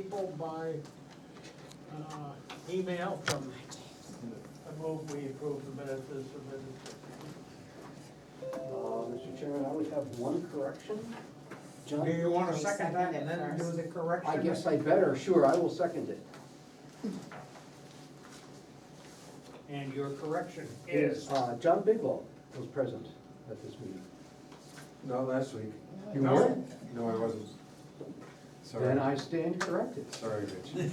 people by email from, I move we approve the minutes as submitted. Mr. Chairman, I would have one correction. Do John, you wanna Can we second that and second then it do first? the correction? I guess I better, sure, I will second it. And your correction is? John Biglow was present at this meeting. No, last week. You No. weren't? No, I wasn't. Sorry. Then I stand corrected. Sorry, Rich.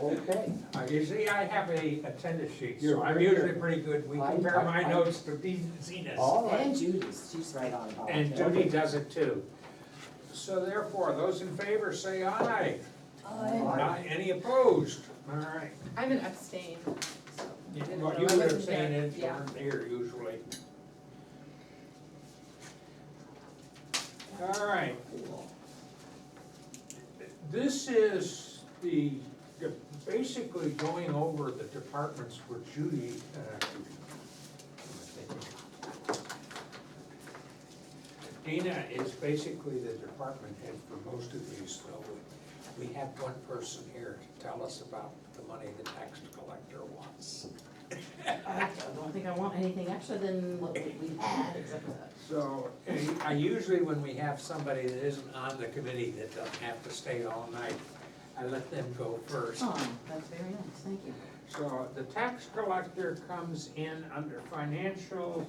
Okay. You see, I have a attendance sheet, so You're I'm very usually good. pretty good. We I- compare my I- notes to Zena's. All right. And Judy's, she's right on about it. And Judy does it too. So therefore, those in favor say aye. Aye. Any opposed? All right. I'm an abstain, so. didn't Well, know. you I would wasn't abstain there. if you Yeah. weren't here usually. All right. This is basically going over the departments where Judy, Dina is basically the department head for most of these, so we have one person here to tell us about the money the tax collector wants. I don't think I want anything extra than what we had, except for that. So, I usually, when we have somebody that isn't on the committee that doesn't have to stay all night, I let them go first. Oh, that's very nice, thank you. So, the tax collector comes in under financial,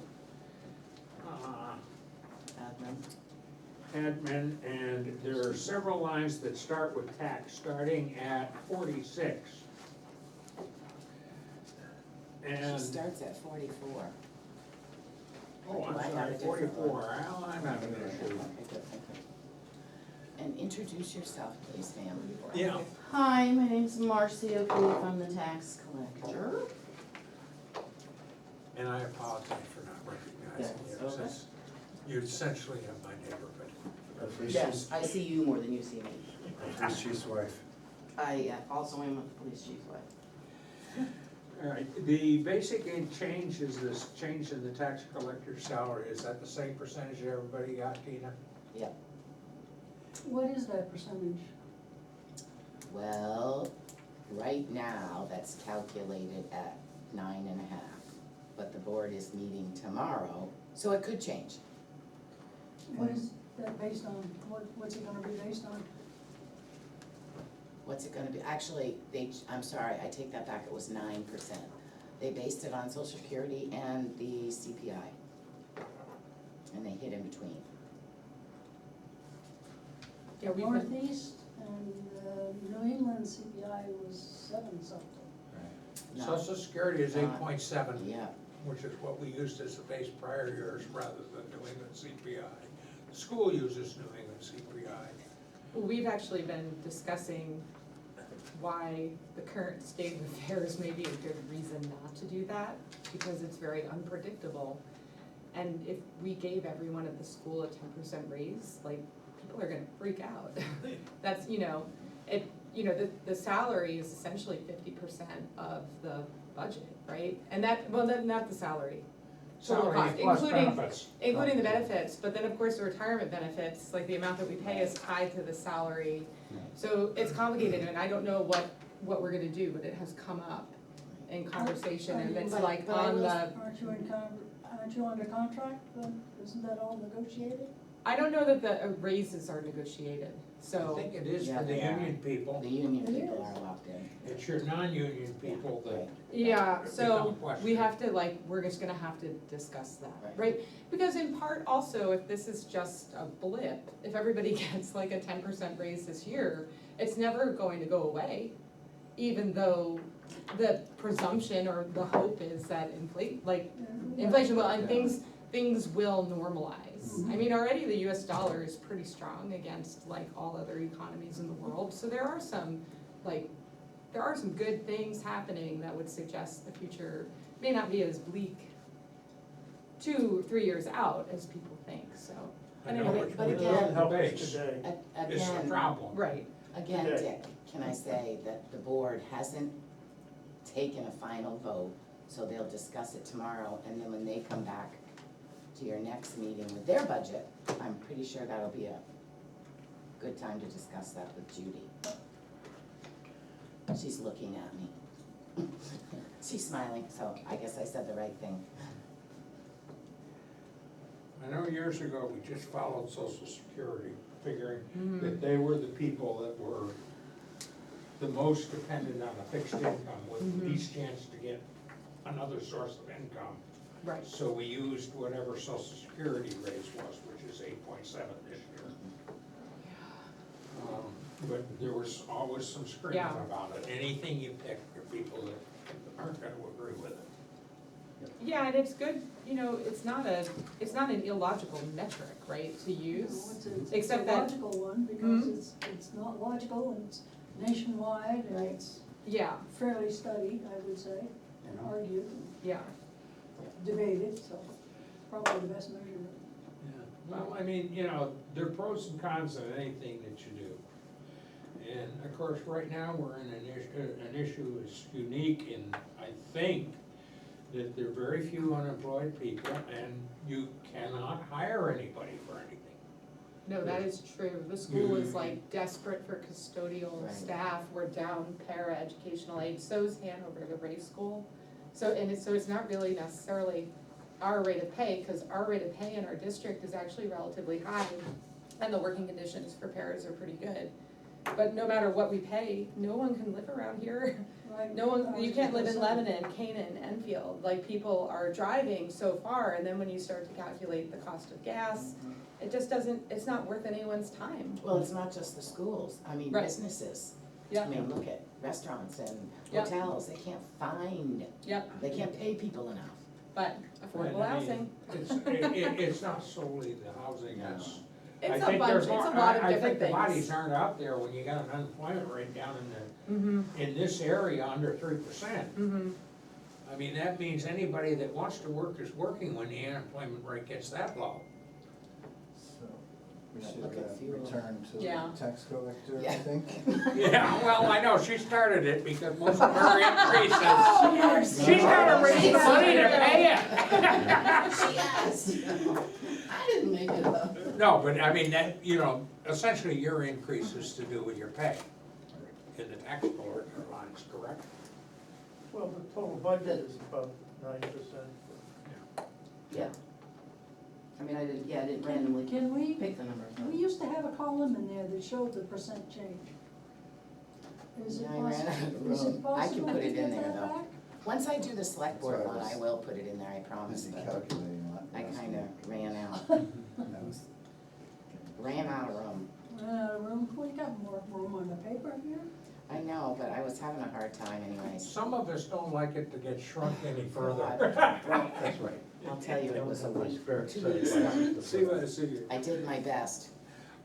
admin, and there are several lines that start with tax, starting at 46. She And, starts at 44. oh, I'm I have a sorry, different 44, one. well, I'm having an issue. Okay, good, okay. And introduce yourself, please, ma'am. Yeah. Hi, my name's Marcy O'Keefe, I'm the tax collector. And I apologize for not recognizing you, That's okay. since you essentially have my neighborhood. Yes, I see you more than you see me. Police chief's wife. I also am a police chief's wife. All right, the basic change is this change in the tax collector's salary. Is that the same percentage that everybody got, Tina? Yep. What is that percentage? Well, right now, that's calculated at 9.5, but the board is meeting tomorrow, so it could change. What is that based on? What's it gonna be based on? What's it gonna be? Actually, I'm sorry, I take that back, it was 9%. They based it on Social Security and the CPI. And they hit in between. Yeah, we've been, Northeast and New England CPI was 7 something. No. Social Security is 8.7, Yeah, which is what we used as the base prior years rather than New England CPI. The school uses New England CPI. we've actually been discussing why the current state of affairs may be a good reason not to do that, because it's very unpredictable. And if we gave everyone at the school a 10% raise, like, people are gonna freak out. That's, the salary is essentially 50% of the budget, right? And that, well, not the salary. Total Salary cost, plus including- benefits. Including the benefits, but then of course the retirement benefits, like the amount that we pay is tied to the salary. So it's complicated, and I don't know what we're gonna do, but it has come up in conversation, and it's like But I on will- the, Aren't you under contract then? Isn't that all negotiated? I don't know that the raises are negotiated, I so. think it is Yeah, for the they are. union people. the union It people is. are locked in. It's your non-union people that, Right. Yeah, Become a so question. we have to we're just gonna have to discuss that, Right. right? Because in part also, if this is just a blip, if everybody gets like a 10% raise this year, it's never going to go away. Even though the presumption or the hope is that inflation will, and things will normalize. I mean, already the US dollar is pretty strong against like all other economies in the world, so there are some good things happening that would suggest the future may not be as bleak 2-3 years out as people think, so. I know Anyway, which but which again- one the base is the Again, problem. Right, Again, Dick, can I say that the board hasn't taken a final vote, so they'll discuss it tomorrow, and then when they come back to your next meeting with their budget, I'm pretty sure that'll be a good time to discuss that with Judy. She's looking at me. She's smiling, so I guess I said the right thing. I know years ago, we just followed Social Security, figuring that they were the people that were the most dependent on a fixed income with the least chance to get another source of income. Right. So we used whatever Social Security raise was, which is 8.7 this year. But there was always some screaming Yeah. about it. Anything you pick for people that aren't gonna agree with it. Yeah, and it's good, you know, it's not an illogical metric, right, to No, use. it's Except a that- logical one, because it's not logical, and it's nationwide, and Right. it's Yeah, fairly studied, I would say, and argued, yeah. and debated, so probably the best measurement. Well, I mean, you know, there are pros and cons in anything that you do. And of course, right now, we're in an issue that's unique in, I think, that there are very few unemployed people and you cannot hire anybody for anything. No, that is true. The school is like desperate for custodial Right. staff. We're down para-educational aid. So is Hanover, the Ray School. So it's not really necessarily our rate of pay, because our rate of pay in our district is actually relatively high. And the working conditions for paras are pretty good. But no matter what we pay, no one can live around here. Right. No one, I you was can't just live in gonna say. Lebanon, Canaan, Enfield, like people are driving so far, and then when you start to calculate the cost of gas, it just doesn't, it's not worth anyone's time. Well, it's not just the schools, I mean, Right. businesses. Yeah. I mean, look at restaurants and Yeah. hotels, they can't find, Yep, they can't pay people enough. but affordable And I mean, housing, It's not solely the housing, it's. I it's a think bunch, there's it's a more- lot of I different think the bodies things. aren't out there when you got an unemployment rate down Mm-hmm, in this area under 3%. mm-hmm, I mean, that means anybody that wants to work is working when the unemployment rate gets that low. So, we But should look at fuel. return to Yeah. the tax collector, I Yeah. think. Yeah, well, I know, she started it because most of her increases, Yes. she's gotta raise the money to pay it. She asked. I didn't make it up. No, but I mean, that, you know, essentially your increase is to do with your pay in the tax collector lines, correct? Well, the total budget is about 9%. Yeah. I mean, I didn't randomly Can we, pick the numbers. we used to have a column in there that showed the percent change. Is it Yeah, I ran out possible, of is it room. I can possible put to it in get there, that though. back? Once I do the select board That's why I one, I was will put it in there, I promise, Busy but calculating that. I kinda ran out, That was- ran out of room. Room, we got more room on the paper here. I know, but I was having a hard time anyways. Some of us don't like it to get shrunk any further. Well, That's right. I'll tell you, it was a Everybody's very 2 excited weeks about long. it. See. I did my best.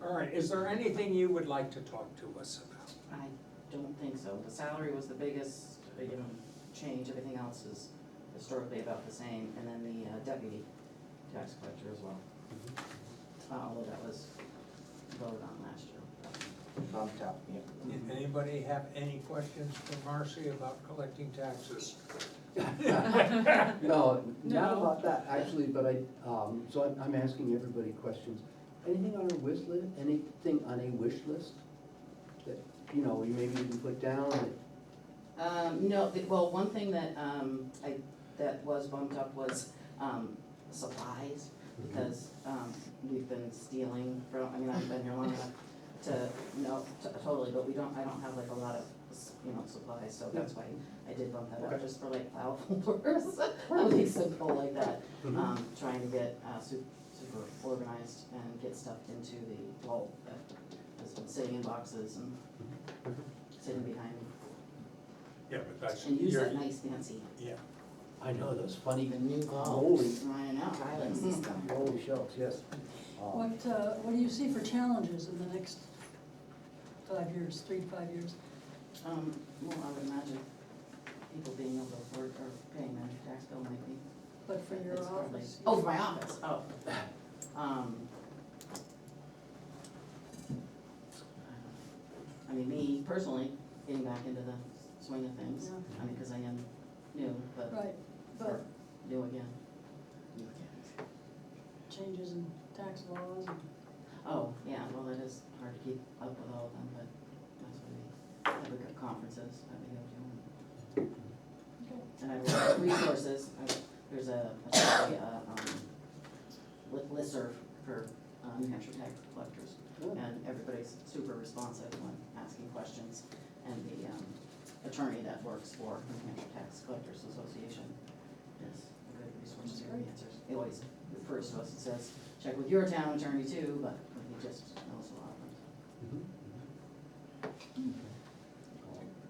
All right, is there anything you would like to talk to us about? I don't think so. The salary was the biggest, change. Everything else is historically about the same. And then the deputy tax collector as well. Although that was voted on last year. Bumped up, yeah. Anybody have any questions for Marcy about collecting taxes? No, not No. about that, actually, but so I'm asking everybody questions. Anything on a wish list, anything on a wish list that, you know, you maybe can put down that No, well, one thing that, that was bumped up was, supplies, because, we've been stealing from, I mean, I've been here long enough to know, totally, but I don't have like a lot of, supplies, so that's why I did bump that up, Okay. just for like file folders, something simple like that. Trying to get, super organized and get stuff into the vault that has been sitting in boxes and sitting behind me. Yeah, but that's. And use you're- that nice fancy, Yeah, I know those funny The new vault, rolling, I know. filing system. rolling shelves, yes. What do you see for challenges in the next 5 years, 3 to 5 years? Well, I would imagine people being able to afford or paying their tax bill might be. But for your It's hardly- office? Oh, for my office, oh. I mean, me personally, getting back into the swing of things, Yeah. I mean, cause I am new, but Right, but new again. changes in tax laws and Oh, yeah, well, that is hard to keep up with all of them, but that's what we have conferences that we go to. And I have resources, there's a listserv for New Hampshire tax collectors. Oh. And everybody's super responsive when asking questions. And the attorney that works for New Hampshire Tax Collectors Association is a good resource for answers. He always refers to us and says, check with your town attorney too, but he just knows a lot of them. Mhm.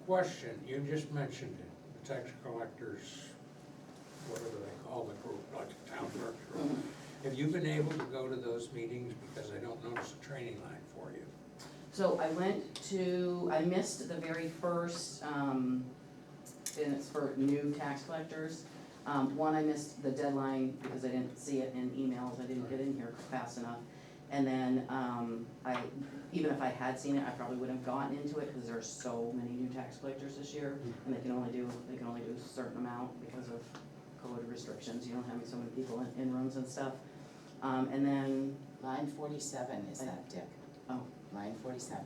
Question, you just mentioned it, the tax collectors, whatever they call the group, like a town clerk group. Have you been able to go to those meetings, because I don't notice a training line for you? So I missed the very first, and it's for new tax collectors. One, I missed the deadline because I didn't see it in emails, I didn't get in here fast enough. And then, even if I had seen it, I probably wouldn't have gotten into it, because there are so many new tax collectors this year, and they can only do a certain amount because of code restrictions, you know, having so many people in rooms and stuff. And then, Line 47 is that, Dick? oh, Line 47.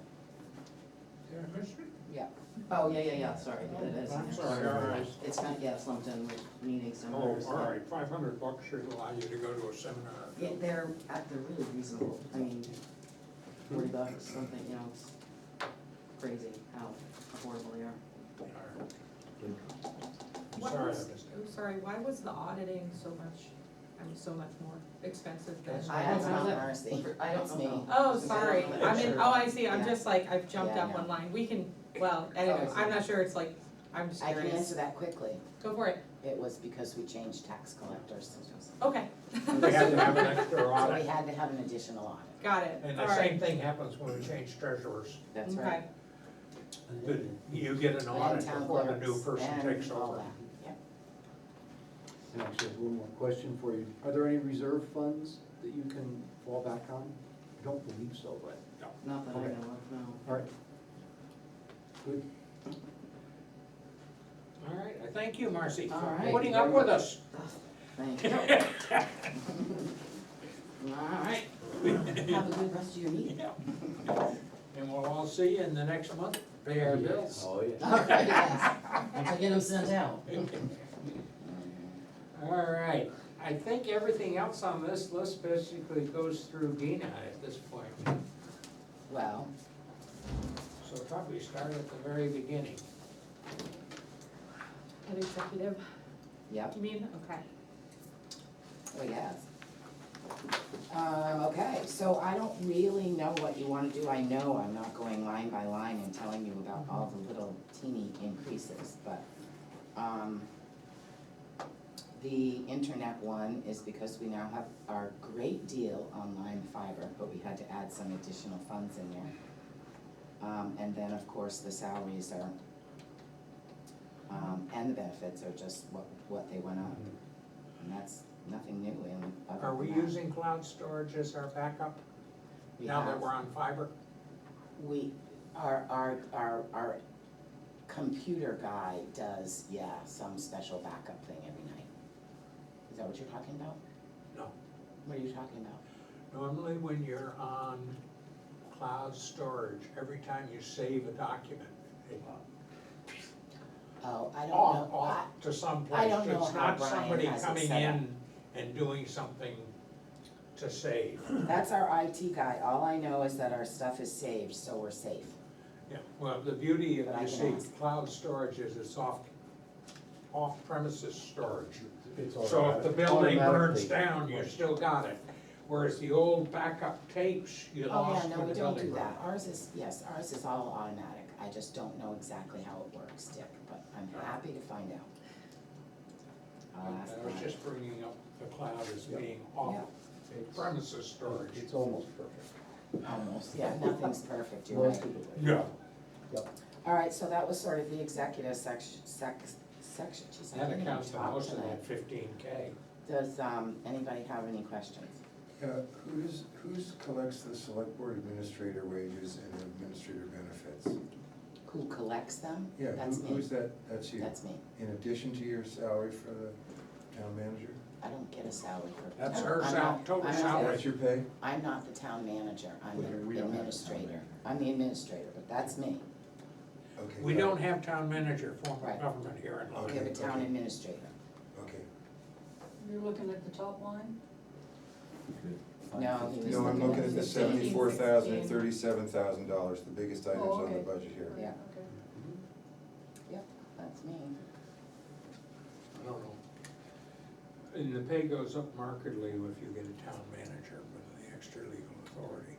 Did I miss it? Yeah. oh, yeah, sorry, it is. I'm sorry, all right. It's kind of, yeah, it's lumped in with meetings and Oh, others. all right, $500 should allow you to go to a seminar. Yeah, they're really reasonable, I mean, $40, something, you know, it's crazy how affordable they are. All right. I'm What sorry I was- missed it. I'm sorry, why was the auditing so much more expensive than? That's That's not know. Marcy. I don't That's me. know. Oh, sorry, I'm in, oh, I see, I'm Yeah. just like, I've jumped Yeah, up no. one line, we can, well, anyway, I'm not sure, it's like, I'm just I can curious. answer that quickly. Go for it, It was because we changed tax collectors. okay. They had to have an extra So we audit, had to have an additional audit. Got it, and all the same right, thing happens when we change treasurers. That's okay. right. But you get an audit And town before the new clerks person and takes all over. that. Yep. And actually, I have one more question for you. Are there any reserve funds that you can fall back on? I don't believe so, but, Not that I know Okay. of, no. all right. Good. All right, I thank you, Marcy, All for right. putting up with us. Thank you. All right, have a good rest of your meeting. And we'll all see you in the next month, pay our bills. Oh, yeah. All right, yes, once I get them sent out. All right, I think everything else on this list basically goes through Dina at this point. Well, So probably start at the very beginning. Head executive, yep, you mean, okay. oh, yes. Okay, so I don't really know what you wanna do. I know I'm not going line by line and telling you about all the little teeny increases, but, the internet one is because we now have our great deal on Lyme fiber, but we had to add some additional funds in there. And then, of course, the salaries are, and the benefits are just what they went up. And that's nothing new in other Are we than that. using cloud storage as our backup, We now that have- we're on fiber? Our computer guy does, yeah, some special backup thing every night. Is that what you're talking about? No. What are you talking about? Normally, when you're on cloud storage, every time you save a document, it Oh, I don't off, know. off to some I place. don't know It's how not Brian somebody has it coming set up. in and doing something to save. That's our IT guy. All I know is that our stuff is saved, so we're safe. Yeah, well, the beauty of, But I you can see, ask. cloud storage is it's off premises storage. It's So if the building burns automatically. down, you still got it. Whereas the old backup tapes, you Oh, lost yeah, no, when we the don't building do burned. that. Ours is, yes, ours is all automatic. I just don't know exactly how it works, Dick, but I'm happy to find out. I'll ask I was Brian. just bringing up the cloud as Yep. being off It's- premises storage. It's almost perfect. Almost, yeah, nothing's perfect, you're Most right. of it. No, Yep. All right, so that was sort of the executive section, geez, I that can't even accounts for talk most of tonight. that 15K. Does, anybody have any questions? Who's collects the select board administrator wages and administrator benefits? Who collects them? Yeah, That's me. who's that? That's you? That's me. In addition to your salary for the town manager? I don't get a salary for. That's no, her I'm sal- not- total I'm not- salary. That's your pay? I'm not the town manager, I'm We the don't have a town administrator. manager. I'm the administrator, but that's me. Okay. We got don't it. have town manager form of Right. government here in We Lyme. have a town okay. administrator. Okay. You're looking at the top line? No, he was No, I'm looking looking at at the 15, $74,000 and 16. $37,000, the biggest items Oh, on the okay. budget here. Yeah. Okay. Yep, that's me. I don't know. And the pay goes up markedly if you get a town manager with the extra legal authority.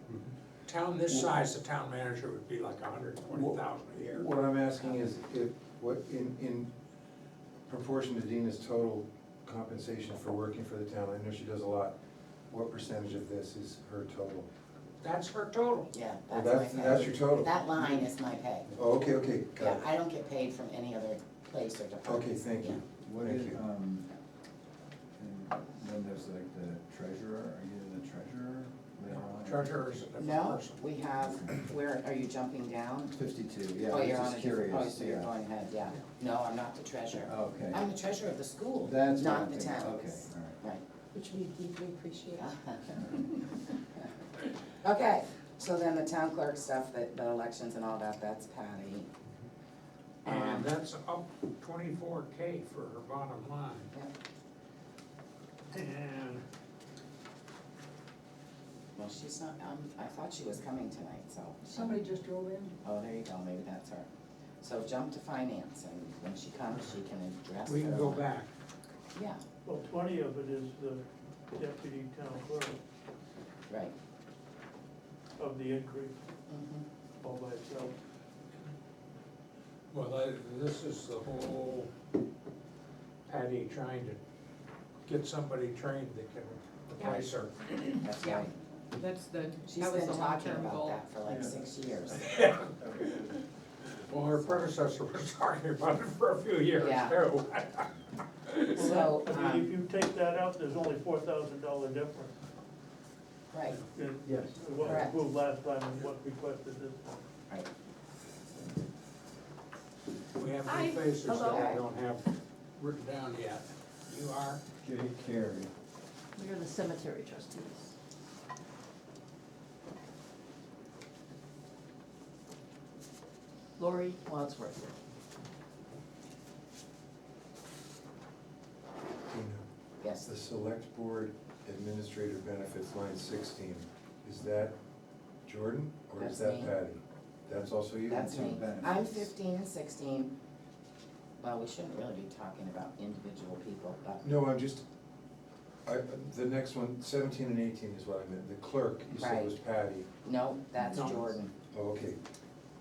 Town this size, the town manager would be like $120,000 a year. What I'm asking is if, what, in proportion to Dina's total compensation for working for the town, I know she does a lot, what percentage of this is her total? That's her total. Yeah, Oh, that's my pay. that's your total? That line is my pay. Oh, okay, Yeah, got it. I don't get paid from any other place or department. Okay, thank you. What Thank is, you. and then there's like the treasurer, are you the treasurer later on? Treasurer is a different No, person. we have, where, are you jumping down? 52, yeah, Oh, I'm you're on just a different, curious, oh, so you're yeah. going ahead, yeah. No, I'm not the treasurer. Okay. I'm the treasurer of the school, That's what I'm not the thinking. town. Okay, all right. Which we deeply appreciate. Okay, so then the town clerk stuff, the elections and all that, that's Patty. And that's up 24K for her bottom line. Yep. And Well, she's not, I thought she was coming tonight, so. Somebody just drove in. Oh, there you go, maybe that's her. So jump to finance, and when she comes, she can address. we can the- go back. Yeah, Well, 20 of it is the deputy town clerk right. of the increase Mhm. all by itself. Well, this is the whole Patty trying to get somebody trained that can replace her. That's Yeah. right. That's the, She's that was been the talking long-term about goal. that for like Yeah. 6 years. Well, her predecessor was talking about it for a few years Yeah. too. So, I mean, if you take that out, there's only $4,000 difference right, in Yes. what was Correct. approved last time and what requested this time. right. We have Hi. new faces that Hello. I don't have written down yet. You are? Jay Carey. We are the cemetery trustees. Lori Wadsworth. Tina, Yes, the select board administrator benefits line 16, is that Jordan or is That's that me. Patty? That's also you? that's me. benefits. I'm 15 and 16. Well, we shouldn't really be talking about individual people, but, No, I'm just, the next one, 17 and 18 is what I meant. The clerk, you said was Patty. no, that's No. Jordan. Oh, okay.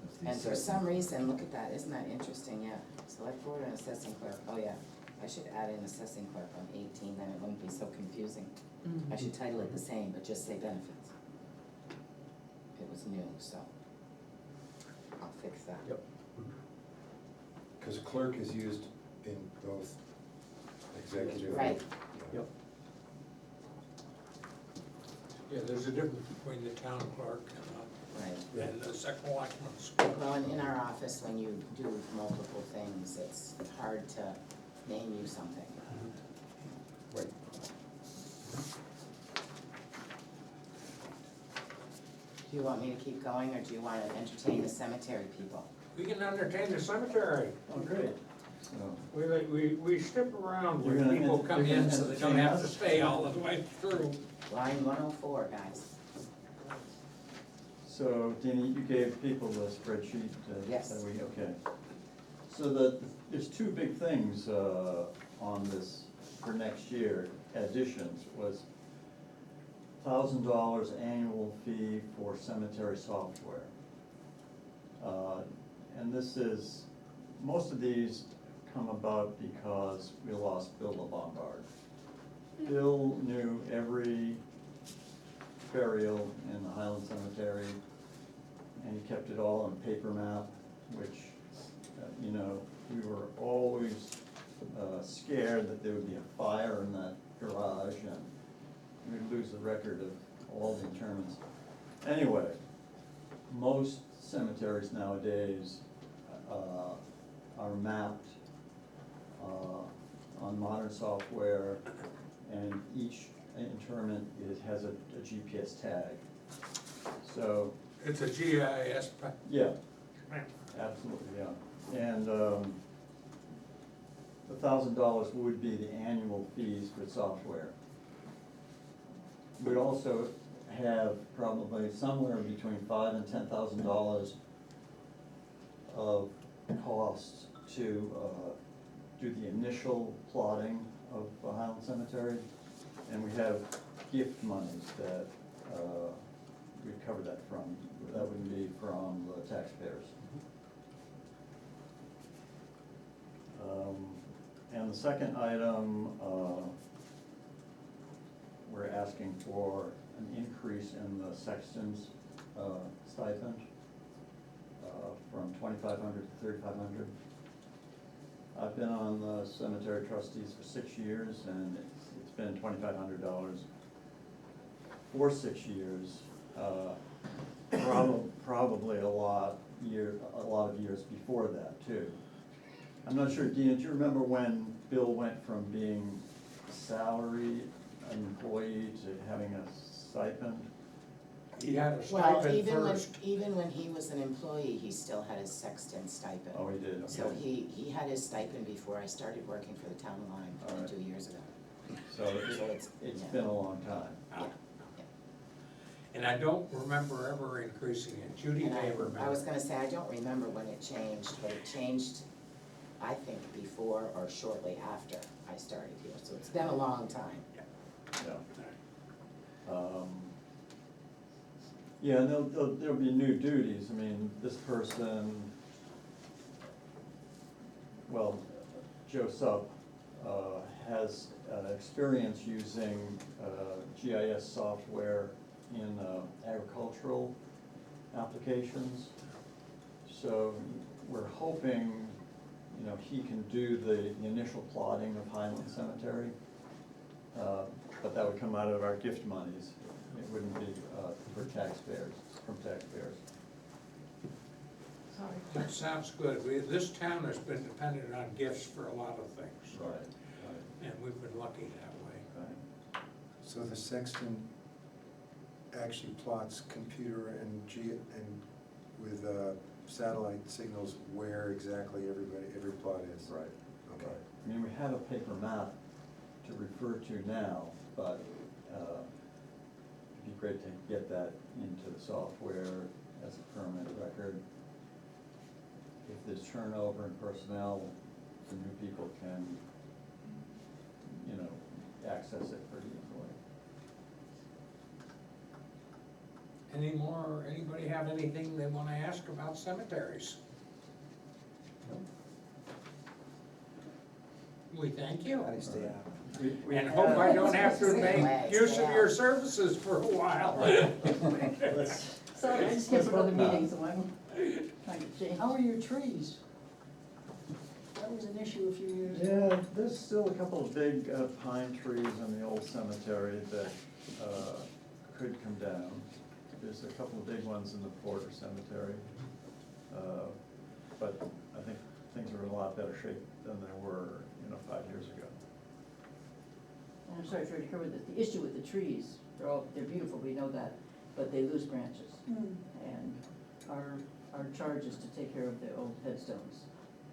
That's the And for second. some reason, look at that, isn't that interesting, yeah, select board and assessing clerk, oh yeah, I should add in assessing clerk on 18, then it wouldn't be so confusing. I should title it the same, but just say benefits. It was new, so I'll fix that. Yep. Because clerk is used in both executive. Right. Yep. Yeah, there's a difference between the town clerk Right. and the selectman's. Well, and in our office, when you do multiple things, it's hard to name you something. Right. Do you want me to keep going, or do you want to entertain the cemetery people? We can entertain the cemetery. Oh, great. So, We step around You're when gonna people ent- come you're in, gonna so they don't entertain have to us? stay all the way through. Line 104, guys. So, Dina, you gave people the spreadsheet? Yes. That we, okay. So there's two big things on this for next year, additions, was $1,000 annual fee for cemetery software. And this is, most of these come about because we lost Bill LeBombard. Bill knew every burial in the Highland Cemetery, and he kept it all on paper map, which, you know, we were always scared that there would be a fire in that garage, and we'd lose the record of all the interments. Anyway, most cemeteries nowadays are mapped on modern software, and each interment has a GPS tag. So, It's a GIS. yeah, absolutely, yeah. And $1,000 would be the annual fees for software. We'd also have probably somewhere between $5,000 and $10,000 of costs to do the initial plotting of Highland Cemetery. And we have gift monies that we cover that from. That wouldn't be from the taxpayers. And the second item, we're asking for an increase in the sexton's stipend from $2,500 to $3,500. I've been on the cemetery trustees for 6 years, and it's been $2,500 for 6 years. Probably a lot of years before that too. I'm not sure, Dina, do you remember when Bill went from being a salary employee to having a stipend? He had a Well, stipend first. even when he was an employee, he still had his sexton stipend. Oh, he did, okay. So he had his stipend before I started working for the town of Lyme All right. 2 years ago. So it's yeah. been a long time. Yeah. And I don't remember ever increasing it. Judy And may remember. I was gonna say, I don't remember when it changed, but it changed, I think, before or shortly after I started here, so it's been a long time. Yeah. Yeah, and there'll be new duties. I mean, this person, well, Joe Sup has experience using GIS software in agricultural applications. So we're hoping, you know, he can do the initial plotting of Highland Cemetery, but that would come out of our gift monies. It wouldn't be for taxpayers, from taxpayers. Sorry. That sounds good. This town has been dependent on gifts for a lot of things. Right. And we've been lucky that way. Right. So the sexton actually plots computer and with satellite signals where exactly every plot is? Right. Okay. I mean, we have a paper map to refer to now, but it'd be great to get that into the software as a permanent record. If there's turnover in personnel, the new people can, you know, access it pretty easily. Anybody have anything they wanna ask about cemeteries? We thank you. We And hope I don't have to Stay away, make use stay of out. your services for a while. Let's, Sorry, I just came from other meetings, so I'm trying to change. How are your trees? That was an issue a few years ago. yeah, there's still a couple of big pine trees in the old cemetery that could come down. There's a couple of big ones in the Porter Cemetery. But I think things are in a lot better shape than they were, 5 years ago. And I'm sorry for you to cover this, the issue with the trees, they're beautiful, we know that, but they lose branches. Hmm. And our charge is to take care of the old headstones.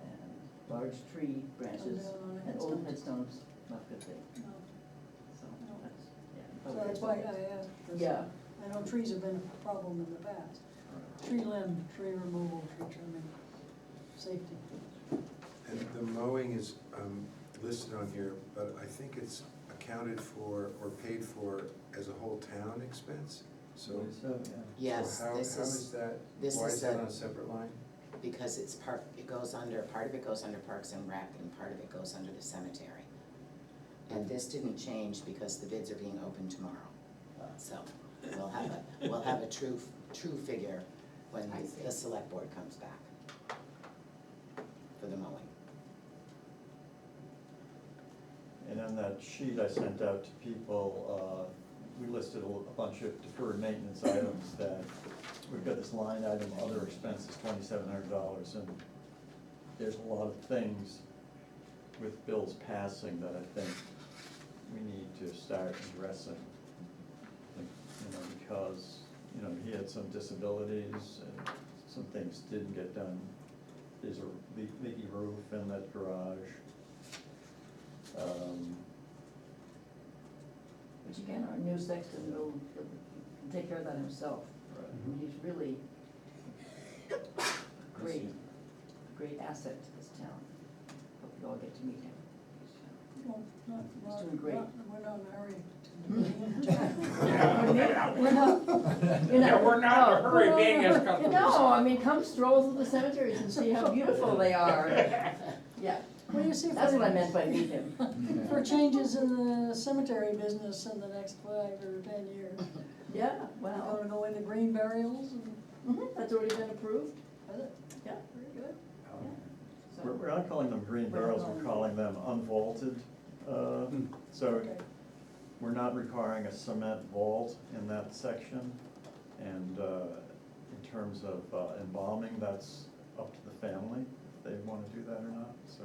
And large tree branches Come down on and old headstones. headstones, not a good thing, No. so that's, yeah. So that's why I asked. 'cause Yeah. I know trees have been a problem in the past. Tree limb, tree removal, tree trimming, safety. And the mowing is listed on here, but I think it's accounted for or paid for as a whole town expense, so. Yes, So how this is is, that, this why is is that a- on a separate line? because it's part of it goes under Parks and Rec, and part of it goes under the cemetery. And this didn't change because the bids are being opened tomorrow. So we'll have a true figure when I see. the select board comes back for the mowing. And on that sheet I sent out to people, we listed a bunch of deferred maintenance items that, we've got this line item, other expenses, $2,700, and there's a lot of things with Bill's passing that I think we need to start addressing. Because, he had some disabilities and some things didn't get done. There's a leaky roof in that garage. Which again, our new sexton will take care of that himself. And he's really great asset to this town. Hope you all get to meet him. Well, He's doing great. We're not in a hurry Yeah. We're not, Yeah, we're not in a hurry being as customers. No, I mean, come stroll through the cemeteries and see how beautiful they are. Yeah, What do you see that's what I for, meant by meet him. for changes in the cemetery business in the next 5 or 10 years? Yeah, We're well, gonna go into green burials and, that's already been approved. has it? Yeah, very good. So- We're not calling them green barrels, we're calling them unvaulted. So Okay. we're not requiring a cement vault in that section. And in terms of embalming, that's up to the family, if they wanna do that or not, so.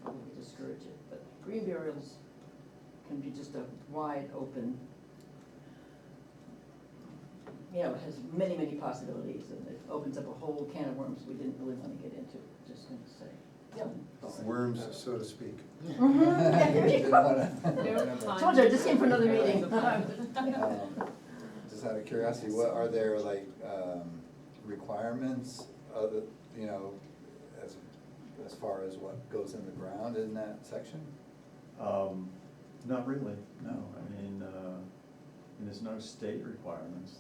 I would discourage it, but green burials can be just a wide open, it has many, many possibilities, and it opens up a whole can of worms we didn't really wanna get into, just gonna say. Yep. Worms, so to speak. Yeah, there you go. No pun. Told you, I just came for another meeting. Just out of curiosity, what are there like, requirements other, as far as what goes in the ground in that section? Not really, no, I mean, there's no state requirements,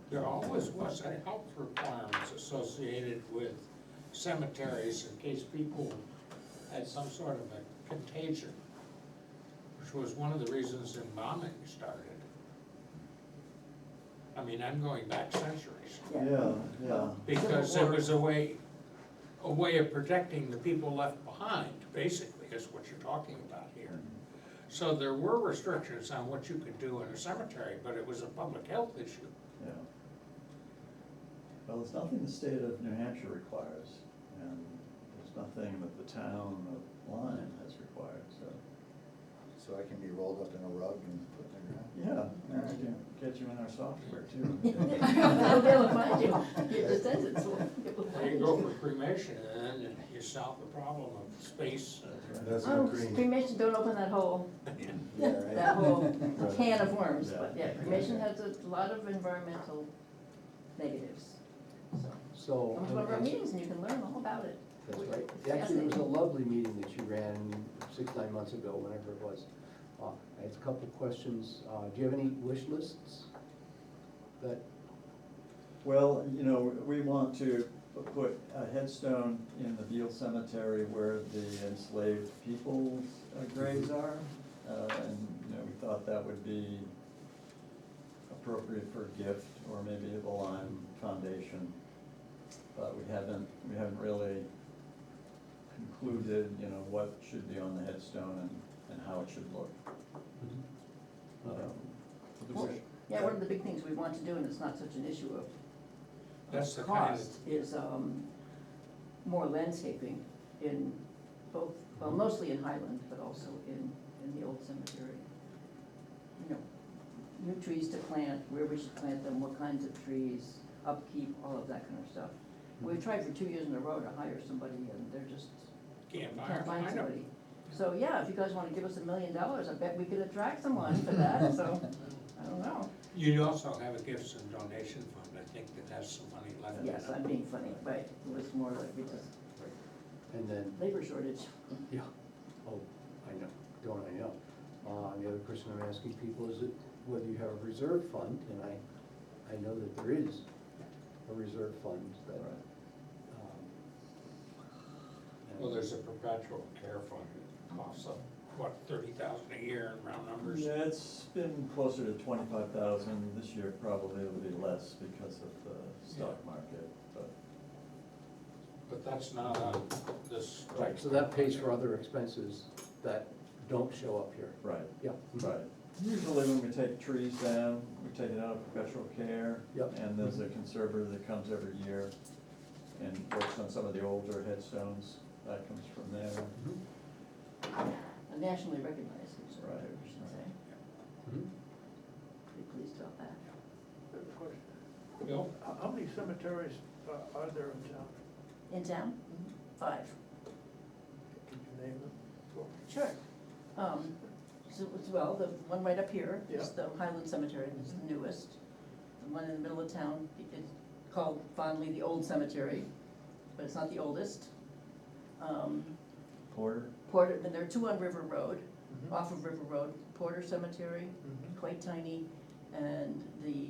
There always was a health requirements associated with cemeteries in case people had some sort of a contagion, which was one of the reasons embalming started. I mean, I'm going back centuries, yeah. because it was a way of protecting the people left behind, basically, is what you're talking about here. So there were restrictions on what you could do in a cemetery, but it was a public health issue. Yeah. Well, there's nothing the state of New Hampshire requires, and there's nothing that the town of Lyme has required, so. So I can be rolled up in a rug and put in the ground? Yeah, and we can get you in our software too. They'll be able to find you, your descendants will be able to There find you you. go for cremation, and then you solve the problem of space. That's Oh, green. cremation, don't open that whole, Yeah, right. that whole can of worms, Yeah. but yeah, cremation has a lot of environmental negatives, so. So. Come to one of our meetings and you can learn all about it. That's right. It's Actually, it was a fascinating. lovely meeting that you ran 6-9 months ago, whenever it was. I had a couple of questions. Do you have any wish lists that, Well, we want to put a headstone in the Beale Cemetery where the enslaved people's graves are. And, we thought that would be appropriate for a gift, or maybe the Lyme Foundation. But we haven't really concluded, what should be on the headstone and how it should look. For the wish. Yeah, one of the big things we want to do, and it's not such an issue of That's the kind of, cost, is more landscaping in both, well, mostly in Highland, but also in the old cemetery. New trees to plant, where we should plant them, what kinds of trees, upkeep, all of that kind of stuff. We've tried for 2 years in a row to hire somebody, and they're just, can't buy can't or find find them. somebody. So, yeah, if you guys wanna give us $1 million, I bet we could attract someone for that, so, I don't know. You also have a gifts and donation fund, I think that has some money left in it. Yes, I'm being funny, right, it was more like we just, and then, labor shortage. yeah, oh, I know, don't I know? And the other question I'm asking people is whether you have a reserve fund, and I know that there is a reserve fund that. Well, there's a perpetual care fund, it costs up, what, 30,000 a year in round numbers? Yeah, it's been closer to 25,000. This year probably will be less because of the stock market, but. But that's not on this. Right, so that pays for other expenses that don't show up here. Right, Yeah. right. Usually when we take trees down, we take it out of perpetual care. Yep. And there's a conservator that comes every year and works on some of the older headstones. That comes from there. A nationally recognized Road, I should say. Hmm? Pretty pleased about that. There's a question. Bill? How many cemeteries are there in town? In town, 5. Can you name them? Well, Sure. Well, the one right up here is Yeah. the Highland Cemetery, it's the newest. The one in the middle of town is called fondly the Old Cemetery, but it's not the oldest. Porter? Porter, and there are 2 on River Road, Mhm. off of River Road, Porter Cemetery, Mhm. quite tiny, and the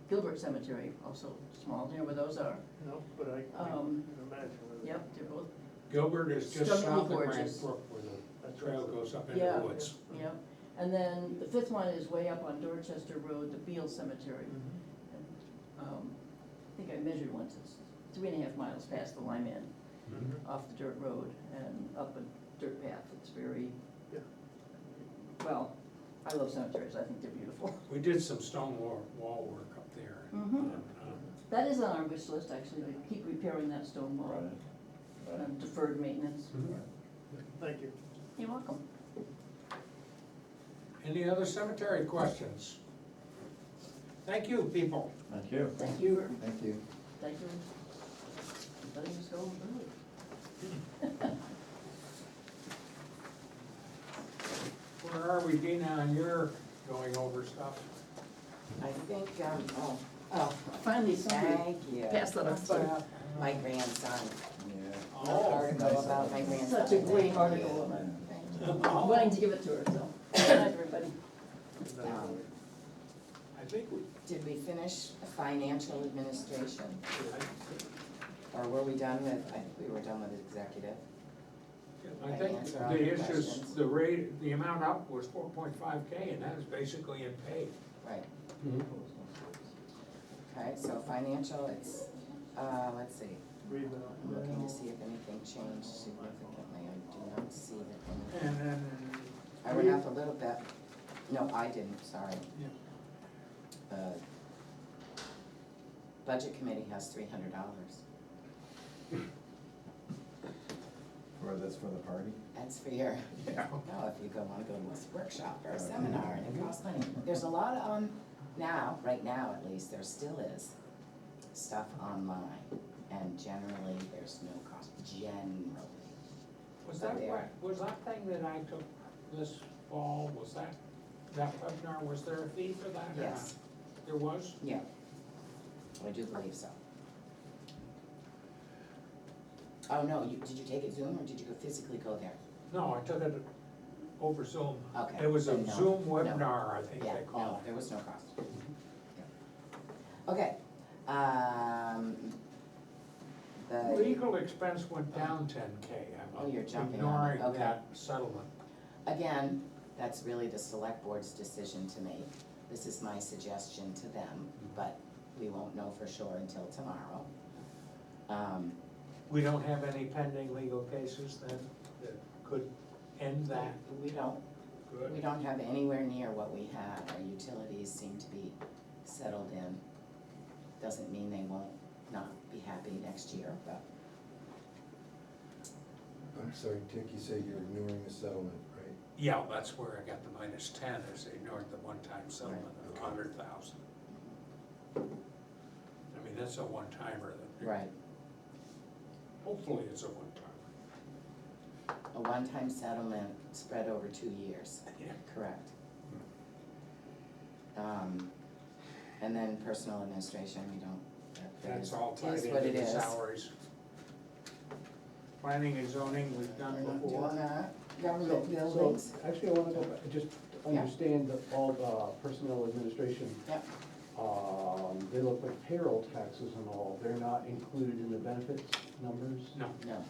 Gilbert Cemetery, also small, you know where those are? No, but I Um, can imagine. where they- Yep, they're both, Gilbert is just Stunning south of Grand gorgeous. Brook where the That's trail right. goes up into Yeah. the woods. yep. And then the 5th one is way up on Dorchester Road, the Beale Cemetery. Mhm. And, I think I measured once, it's 3.5 miles past the Lyme Inn, Mhm. off the dirt road and up a dirt path. It's very, Yeah. well, I love cemeteries, I think they're beautiful. We did some stone wall work up there. Mhm. And, That is on our wish list, actually, to keep repairing that stone wall, deferred maintenance. Thank you. You're welcome. Any other cemetery questions? Thank you, people. Thank you. Thank you. Thank you. Thank you. for letting us go early. Where are we, Dina, on your going over stuff? I think, oh, Finally, somebody thank you. passed that on to you. My grandson, Yeah. an article about my grandson. Such a great Thank article. you. Thank you. I'm willing to give it to her, so. Good night, everybody. I think we, Did we finish financial administration? Or were we done with, I think we were done with executive. I think Answer all the your issues, questions. the rate, the amount up was 4.5K, and that is basically in pay. Right, Mhm. okay, so financial, it's, let's see, Read that. I'm looking to see if anything changed significantly, I do not see that And anything. then, I went up a little bit, no, I didn't, sorry. yeah, Budget committee has $300. That's for the party? That's for your, yeah. no, if you wanna go to a workshop or a seminar and it costs money. There's a lot on, now, right now at least, there still is stuff online. And generally, there's no cost, generally. Was that what, was that thing that I took this fall, was that webinar, was there a fee for that or not? Yes, There was? yeah, I do believe so. Oh, no, did you take it Zoom or did you physically go there? No, I took it over Zoom. Okay. It was a then no, Zoom no. webinar, I think Yeah, they no, call it. there was no cost. Yeah. Okay, the, Legal expense went down 10K. Oh, you're jumping on it, Ignoring okay. that settlement. again, that's really the select board's decision to make. This is my suggestion to them, but we won't know for sure until tomorrow. We don't have any pending legal cases then that could end that? We don't Good. have anywhere near what we had. Our utilities seem to be settled in. Doesn't mean they won't not be happy next year, but I'm sorry, Dick, you say you're ignoring the settlement, right? Yeah, that's where I got the -10, is they ignored the one-time settlement of Right. 100,000. I mean, that's a one-timer that. right. Hopefully it's a one-timer. A one-time settlement spread over 2 years, Yeah. correct. And then personal administration, we don't, that That's is, all tied is what into it the is. salaries. Planning and zoning we've done We're not before. doing that. Government buildings, Actually, I wanna go back, just Yeah. understand all the personnel administration. yep, They look like payroll taxes and all, they're not included in the benefits numbers? No, no,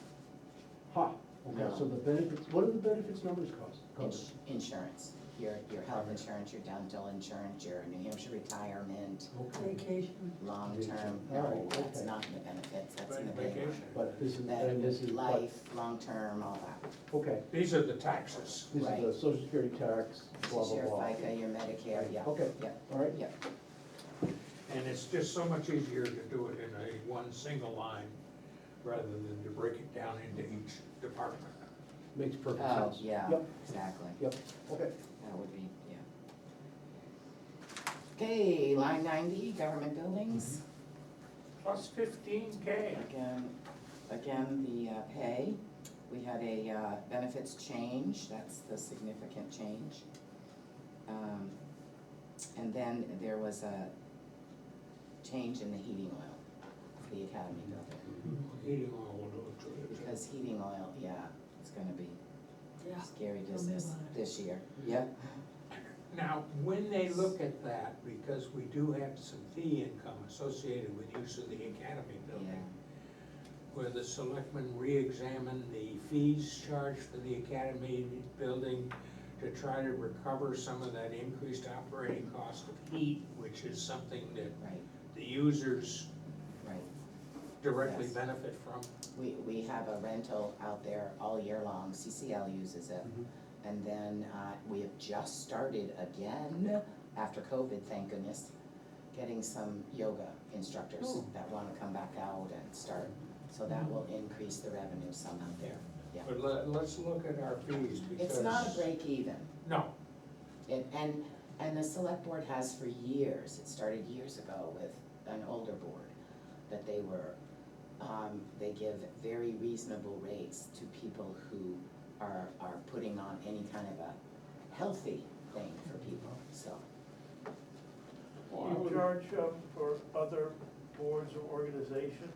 Ha, okay, No. so the benefits, what do the benefits numbers cost? insurance, your health insurance, your dental insurance, your New Hampshire retirement, Okay, Vacation. long-term, All no, right, that's okay. not in the benefits, that's in the payroll. vacation. but this is, That, and this is, but, life, long-term, all that. okay, These are the taxes. this is Right. the social security tax, This blah, is blah, your blah. FICA, your Medicare, yeah. Okay. Yep, All right, yep, And it's just so much easier to do it in one single line rather than to break it down into each department. Makes perfect Oh, sense. yeah, Yep, exactly. yep, okay. That would be, yeah. Okay, line 90, government buildings. Plus 15K. Again, the pay, we had a benefits change, that's the significant change. And then there was a change in the heating oil for the academy building. Heating oil will do it. Because heating oil, yeah, it's gonna be Yeah. scary Tell me business about it. this year. Yeah. Now, when they look at that, because we do have some fee income associated with use of the academy building, will the selectmen re-examine the fees charged for the academy building to try to recover some of that increased operating cost of heat, which is something that Right, the users right. directly Yes. benefit from? We have a rental out there all year long, CCL uses it. Mhm. And then we have just started again, after COVID, thank goodness, getting some yoga instructors Oh. that wanna come back out and start. So that will increase the revenue some out there, yeah. But let's look at our fees because. It's not a break even. No, And the select board has for years, it started years ago with an older board, that they were, they give very reasonable rates to people who are putting on any kind of a healthy thing for people, so. Do you charge for other boards or organizations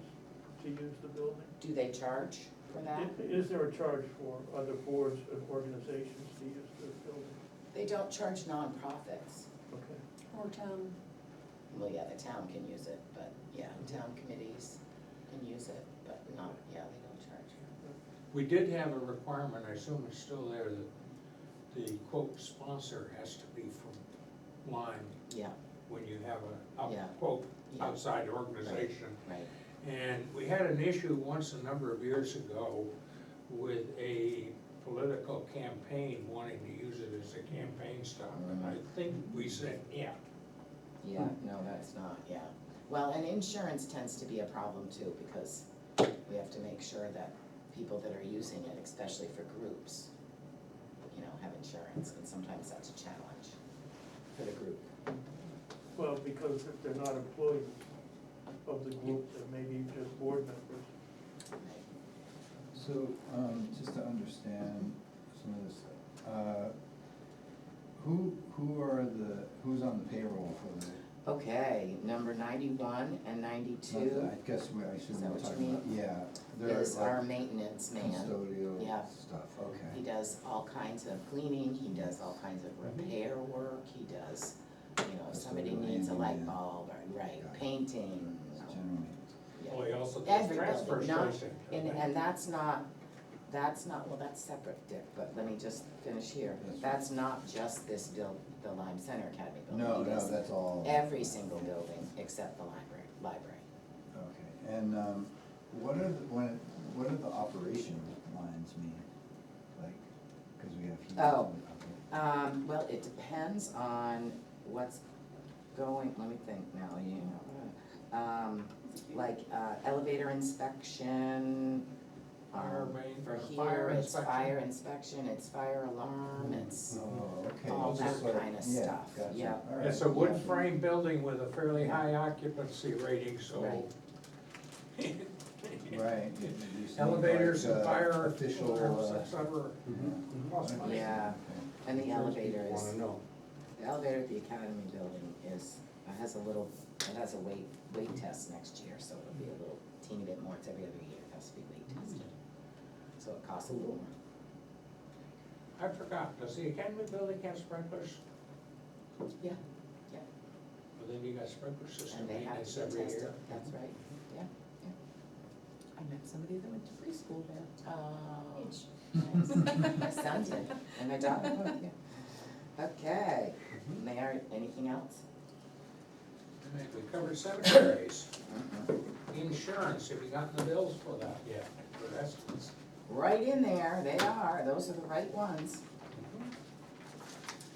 to use the building? Do they charge for that? Is there a charge for other boards and organizations to use the building? They don't charge nonprofits. Okay. Or town, Well, yeah, the town can use it, but, yeah, town committees can use it, but not, yeah, they don't charge. we did have a requirement, I assume it's still there, that the quote sponsor has to be from Lyme Yeah, when you have a, Yeah. quote, Yeah. outside organization. right. And we had an issue once a number of years ago with a political campaign wanting to use it as a campaign stop. And I think we said, yeah, Yeah, no, that's not, yeah. Well, and insurance tends to be a problem too, because we have to make sure that people that are using it, especially for groups, you know, have insurance, and sometimes that's a challenge for the group. Well, because if they're not employees of the group, then maybe just board members. So, just to understand some of this, who's on the payroll for the? Okay, number 91 and 92 I guess I Is shouldn't that be what you talking about, mean? yeah. they're is our like maintenance man. Custodial Yeah. stuff, He okay. does all kinds of cleaning, he does all kinds of repair work, he does, you know, if somebody Custodial needs a light handyman. bulb, or, right, Got it. painting. It's generally, yeah. well, he also does Every transfer building, not, station. and that's not, well, that's separate, Dick, but let me just finish here. That's That's not just this the Lyme Center Academy building. no, He does that's all. every single building except the library. Okay, and, what are the operation lines mean? Like, cause we have. heat Oh. and- okay. Well, it depends on what's going, let me think now, you know. Like, elevator inspection, Fire main, for fire here, it's inspection. fire inspection, it's fire alarm, it's Oh, okay. all it's that just like- kind of yeah, stuff, gotcha. yeah. All right. It's a wood Yeah. frame building with a fairly Yeah. high occupancy rating, so. Right. Right. You just need Elevators like, and fire official, alarms, et cetera. Mhm. Cost money. Yeah, and the elevator is, Wanna know. the elevator at the academy building is, it has a weight test next year, so it'll be a little teeny bit more, it's every other year, it has to be weight tested. So it costs a little more. I forgot, does the academy building have sprinklers? Yeah, Well, then you got sprinkler system and they have maintenance to be every tested, year. that's right, yeah. I met somebody that went to preschool there. Oh, nice. My son did, and my daughter, yeah. Okay, Mayor, anything else? I think we covered cemeteries, Mhm. insurance, have you gotten the bills for that yet? For estimates? Right in there, they are, those are the right ones.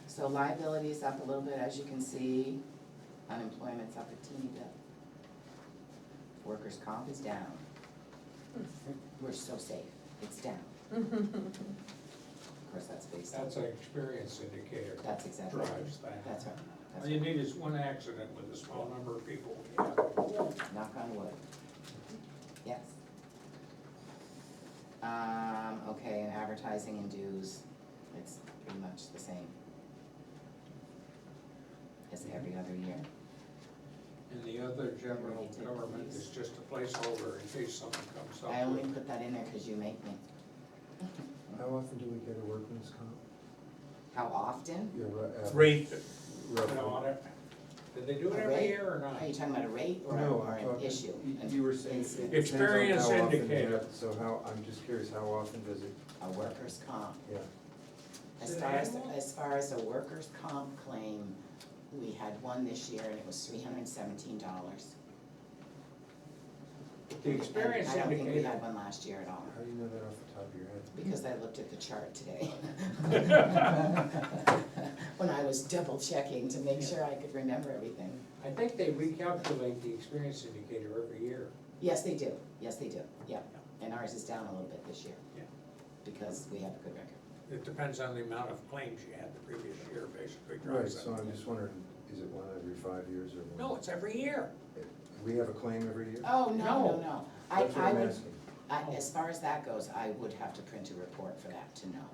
So liability's up a little bit, as you can see, unemployment's up a teeny bit. Workers' comp is down. We're so safe, it's down. Of course, that's based on, That's an experience indicator. that's exactly right. Drives that. That's right. That's All you right. need is one accident with a small number of people, yeah. Knock on wood. Yes. Okay, and advertising and dues, it's pretty much the same as every other year. And the other general government is just a placeholder in case something comes up. I only put that in there because you make me. How often do we get a workman's comp? How often? Yeah, Rate, roughly. an audit. Did they do it A every rate? year or not? Are you talking about a rate or No, or I'm an talking, issue? you were saying. Incident. it depends on Experience how often, indicator. yeah, so how, I'm just curious, how often does it, A workers' comp. yeah, As Is it far as, annual? as far as a workers' comp claim, we had one this year and it was $317. The experience I don't think we indicator. had one last year at all, how do you know that off the top of your head? because I looked at the chart today. When I was double checking to make sure I could remember everything. I think they recalculate the experience indicator every year. Yes, they do, yeah, and ours is down a little bit this year. Yeah. Because we have a good record. It depends on the amount of claims you had the previous year, basically. Right, drives so that. I'm just wondering, is it one every 5 years or one? No, it's every year. We have a claim every year? Oh, no. That's what I I'm would, asking. as far as that goes, I would have to print a report for that to know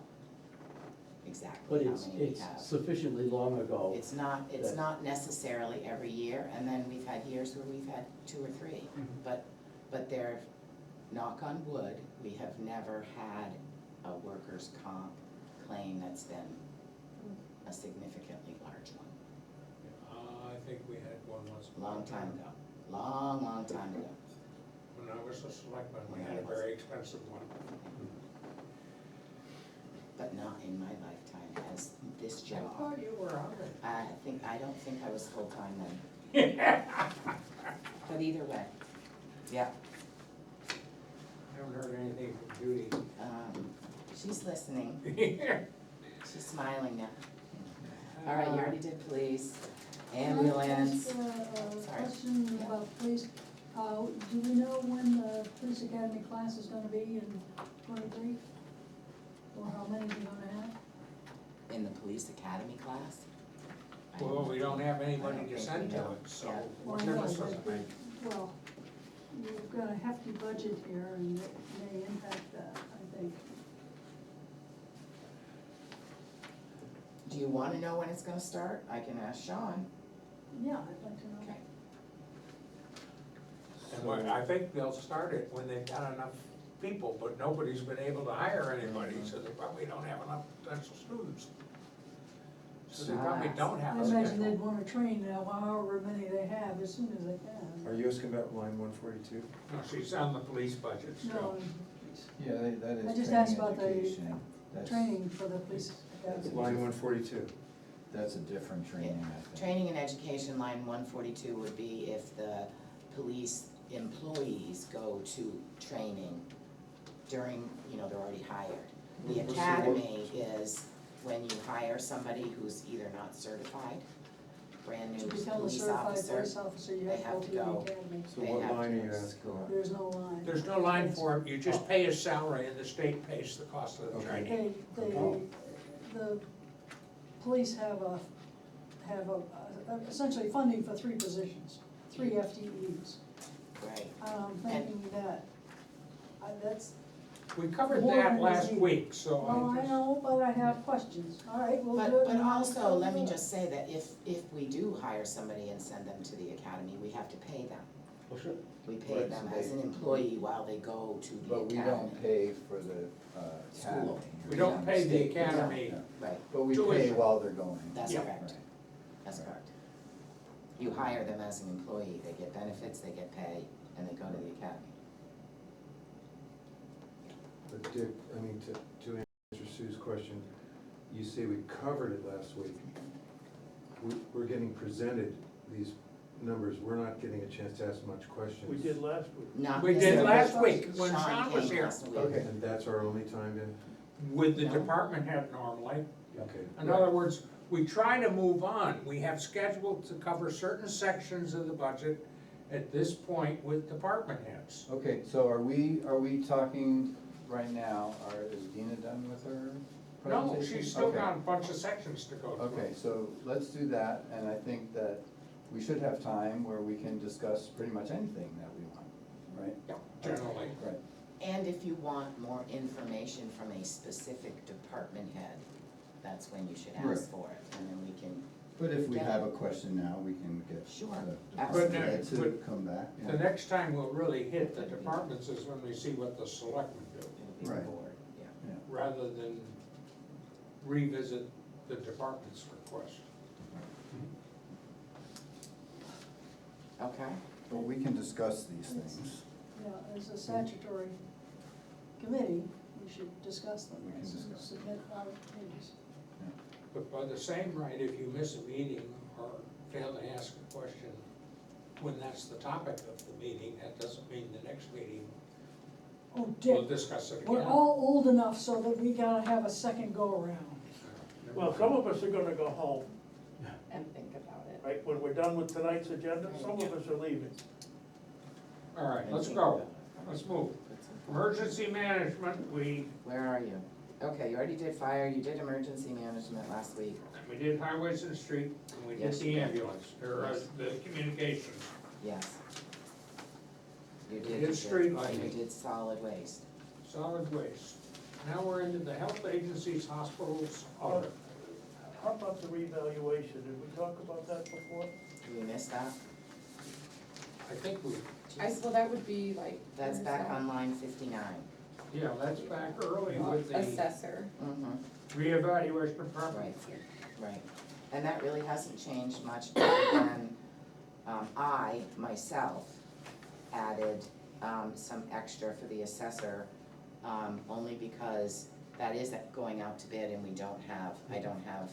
But exactly how it's, many we it's have. sufficiently long ago. It's not necessarily every year, and then we've had years where we've had 2 or 3. But they're, knock on wood, we have never had a workers' comp claim that's been a significantly large one. I think we had one once. Long time ago, long time ago. When I was a selectman, we had a very expensive one. But not in my lifetime as this I job. thought you were on it. I don't think I was full-time then. But either way, yeah, Haven't heard anything from Judy. she's listening, she's smiling now. All right, you already did police, ambulance. Can I ask a Sorry. question Yeah. about police? Do we know when the police academy class is gonna be in 23? Or how many we're gonna have? In the police academy class? I Well, we don't have anybody I don't to think send we to know. it, so Yeah. what Well, I know, difference does it but- make? Well, you've got a hefty budget here and it may impact that, I think. Do you wanna know when it's gonna start? I can ask Sean. Yeah, I'd like to know. Okay. And I think they'll start it when they've got enough people, but nobody's been able to hire anybody, so they probably don't have enough potential students. So they probably don't I have a imagine they'd schedule. wanna train however many they have as soon as they can. Are you asking about line 142? No, she's on the police budget No, still. Yeah, that is I just training asked about the education. That's- training for the police academy. Line 142. That's a different training, I think. Training and education, line 142 would be if the police employees go to training during, they're already hired. The What's the academy is when you hire somebody who's either not certified, brand new To become a police certified officer. police officer, you they have have to to go to go. the academy. So They what have line to are you go to asking school. about? There's no line. There's no line for it, you just pay his salary and the state pays the cost of the Okay. training. The police have essentially funding for 3 positions, 3 FTEs. Right, I'm thinking that's, We covered More that than last easy. week, so well, I I just. know, but I have questions. All right, we'll do it. but also, let me just say that if we do hire somebody and send them to the academy, we have to pay them. Oh, sure. We pay Right, them so as an they- employee while they go to the But we academy. don't pay for the academy. We don't pay the State- academy. Yeah. Right, But we pay Tuition. while they're going. that's Yeah. correct, that's correct. You hire them as an employee, they get benefits, they get pay, and they go to the academy. But Dick, to answer Sue's question, you say we covered it last week. We're getting presented these numbers, we're not getting a chance to ask much questions. We did last week. Not We this did week. last week when Sean was came here. last week. Okay, and that's our only time to, With the No. department head normally. okay. In other words, we try to move on. We have scheduled to cover certain sections of the budget at this point with department heads. Okay, so are we talking right now, is Dina done with her No, presentation? she's still Okay. got a bunch of sections to go through. Okay, so let's do that, and I think that we should have time where we can discuss pretty much anything that we want, right? Yeah, generally. Right. And if you want more information from a specific department head, that's when you should Right. ask for it, and then we can, But if we Yeah. have a question now, we can get Sure, the absolutely. department head to But- come back. yeah. The next time we'll really hit the departments is when we see what the selectmen do, it'll be the Right. board, yeah. Yeah. rather than revisit the department's request. Okay, Well, we can discuss these things. Yeah, as a statutory committee, we should discuss them, We can and discuss. submit our pages. But by the same right, if you miss a meeting or fail to ask a question when that's the topic of the meeting, that doesn't mean the next meeting Oh, we'll Dick, discuss it again. we're all old enough so that we gotta have a second go-around. Well, some of us are gonna go home, And think about it. right, when we're done with tonight's agenda, some of us are leaving. All right, And let's think go, about it. let's move. Put some- Emergency management, Where are you? Okay, you already did fire, you did emergency management last week. we did highways and street, and we did Yes, the you did. ambulance, or Yes. the communications. Yes. You You did. did street You lighting. did solid waste. Solid waste. Now we're into the health agencies, hospitals, audit. How about the revaluation? Did we talk about that before? Did we miss that? I think we, Well, that would be like. That's where's back that? on line 59. yeah, that's back early with the Assessor. Mm-hmm. reevaluation of property. Right. And that really hasn't changed much other than, I, myself, added, some extra for the assessor, only because that is going out to bid and I don't have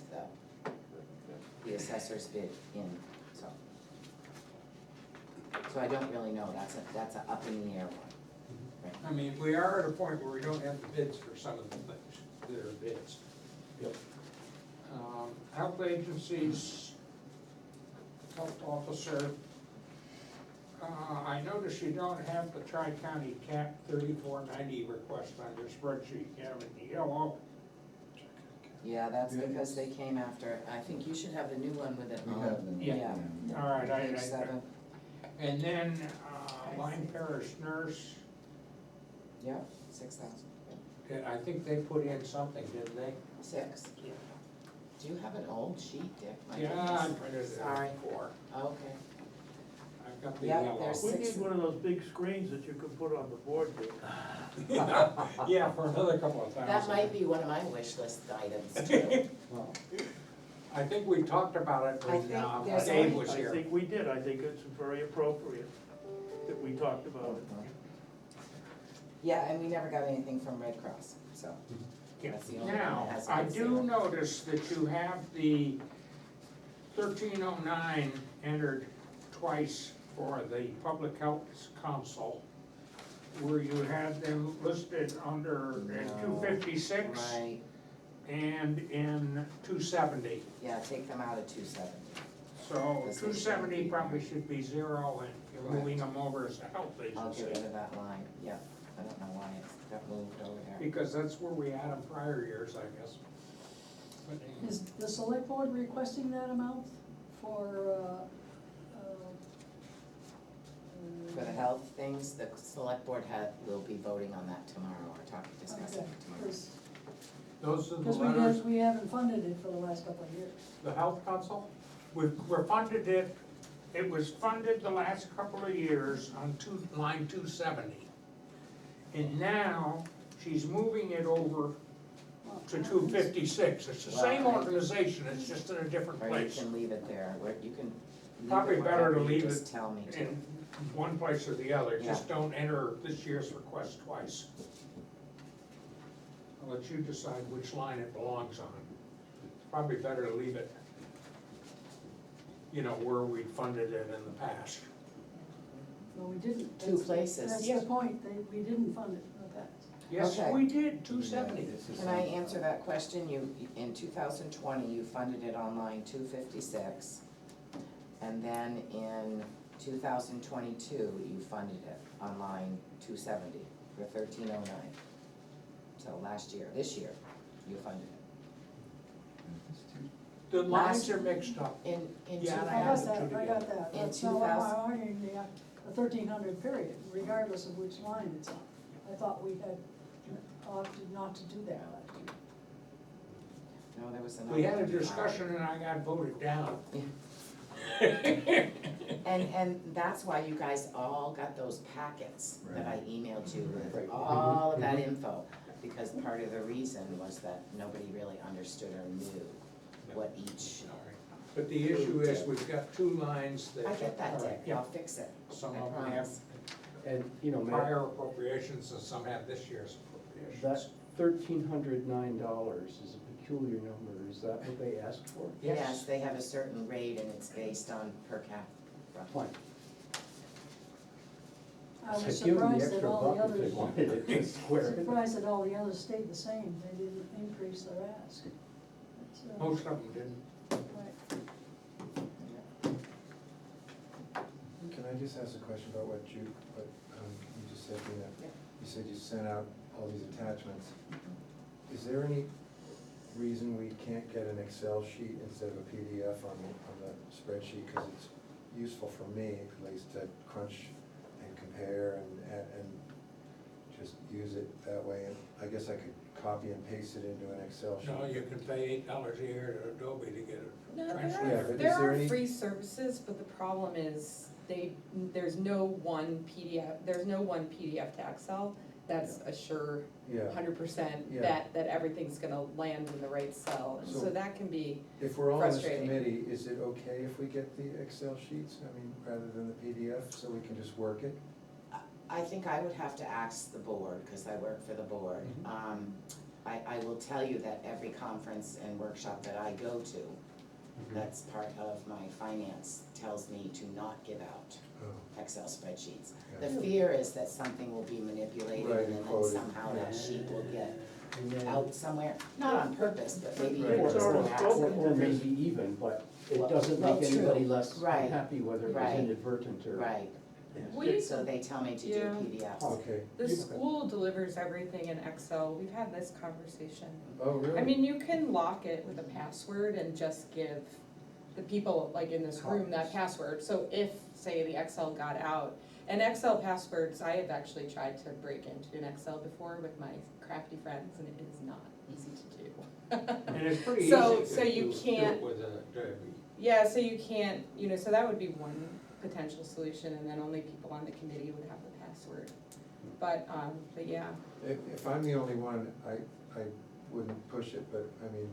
the assessor's bid in, so. So I don't really know, that's a up in the air one. I mean, we are at a point where we don't have the bids for some of the things, that are bids. Yep. Health agencies, health officer. I notice you don't have the Tri-County Cap 3490 request on your spreadsheet, you have it in yellow. Yeah, that's Yeah. because they came after, I think you should have the new one with it We on. have them. Yeah. All right, Page 7, And then, Lyme Parish Nurse, yeah, 6,000. I think they put in something, didn't they? 6. Do you have an old sheet, Dick? My Yeah, I goodness. printed it Sorry. before. Okay. I've got the Yeah, yellow. there's We Six. need one of those big screens that you can put on the board, Dick. Yeah, for another couple of times. That might be one of my wish list items too. Well, I think we talked about it I when think there's Dave only- was I here. think we did, I think it's very appropriate that we talked about it. Yeah, and we never got anything from Red Cross, so that's the only one Now, that has. I do notice that you have the 1309 entered twice for the Public Health Council, where you had them listed under in No. 256 Right, and in 270. yeah, take them out of 270. So This is- 270 probably should be 0, and you're moving them over as a health I'll get rid agency. of that line, yeah, I don't know why it's got moved over there. Because that's where we had them prior years, I guess. But anyway. Is the select board requesting that amount for, For the health things, the select board will be voting on that tomorrow, or discussing okay, it tomorrow. Those are the because letters. we haven't funded it for the last couple of years. The health council, we're funded it, it was funded the last couple of years on line 270. And now, she's moving it over to 256, it's the same Well, organization, it's just in a different Or you place. can leave it there, where you can leave Probably it better to wherever, you leave just it tell me to. In one place or the other, just don't enter this year's request twice. I'll let you decide which line it belongs on. It's probably better to leave it, you know, where we funded it in the past. No, we didn't. Two That's- places. That's Yeah. the point, we didn't fund it in the past. Yes, Okay. we did, 270. Yeah, this is Can I some- answer that question? In 2020, you funded it on line 256. And then in 2022, you funded it on line 270 for 1309. till last year. This year, you funded it. The lines Last- are mixed up. In Yeah, two I I have got the two that, I got that. In That's not why 2000 I'm arguing the 1300 period, regardless of which line it's on. I thought we had opted not to do that last year. No, there was another. We had a discussion and I got voted down. And that's why you guys all got those packets that I emailed you with Right. all of that Mhm. info. Because part of the reason was that nobody really understood or knew what each, But the issue is, we've got two lines that. I get that, Dick, Yeah, I'll fix it, some I of them have promise. And, you know, Matt, prior appropriations and some have this year's that appropriations. $1,309 is a peculiar number, is that what they asked for? Yes, they have a certain rate and it's based on per capita. Fine. I was Give them the surprised that extra all the buck if they others, wanted it, just square it. surprised that all the others stayed the same, they didn't increase their ask. That's, Most of them didn't. right. Can I just ask a question about what you just said, Dina? Yeah. You said you sent out all these attachments. Is there any reason we can't get an Excel sheet instead of a PDF on the spreadsheet? Because it's useful for me, at least, to crunch and compare and just use it that way. And I guess I could copy and paste it into an Excel sheet. No, you can pay $8 a year to Adobe to get it No, translated. Yeah, but is there there are any- free services, but the problem is there's no one PDF to Excel that's a sure Yeah. 100% Yeah. that everything's gonna land in the right cell. And So- so that can be, If we're all on this frustrating. committee, is it okay if we get the Excel sheets, I mean, rather than the PDF, so we can just work it? I think I would have to ask the board, because I work for the board. Mhm. I will tell you that every conference and workshop that I go to, that's part of my finance, tells me to not give out Oh, Excel spreadsheets. yeah. The fear is that something will be manipulated Right, and and then quoted. somehow that sheet will get And then- out somewhere, not on purpose, but maybe Right. for It's already accident. Or maybe even, but it Well, doesn't well, make true. anybody less Right. happy whether it was Right. inadvertent or. Right, we, so they tell me to do Yeah. PDFs. Okay. the school delivers everything in Excel. We've had this conversation. Oh, really? I mean, you can lock it with a password and just give the people like in this room that password. So if, say, the Excel got out, and Excel passwords, I have actually tried to break into an Excel before with my crafty friends, and it is not easy to do. And it's pretty easy So- to so you do can't- it with Adobe. Yeah, so you can't, so that would be one potential solution, and then only people on the committee would have the password. But yeah, If I'm the only one, I wouldn't push it, but, I mean,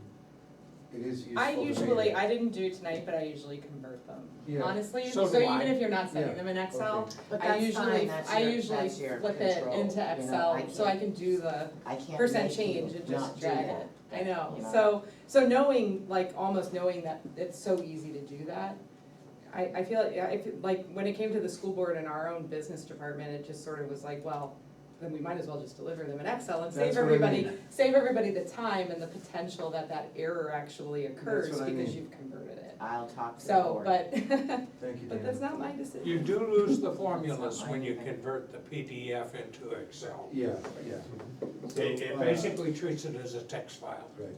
it is useful I to me. usually, I didn't do tonight, but I usually convert them, Yeah. honestly. So So do I. even if you're not sending Yeah, them in Excel, okay. But I that's usually, fine, that's your flip it control, into you know, Excel, so I can do the I can't percent make you change and not just do drag that. it. I know, You know? so knowing, like, almost knowing that it's so easy to do that, I feel like, like, when it came to the school board and our own business department, it just sort of was like, well, then we might as well just deliver them in Excel and That's save what I everybody, mean. save everybody the time and the potential that error actually occurs what I because mean. you've converted it. I'll talk to the So, board. but, Thank you, but Dan. that's not my decision. You do lose the formulas It's not when you mine. convert the PDF into Excel. Yeah, yeah, It basically treats it as a text file. right.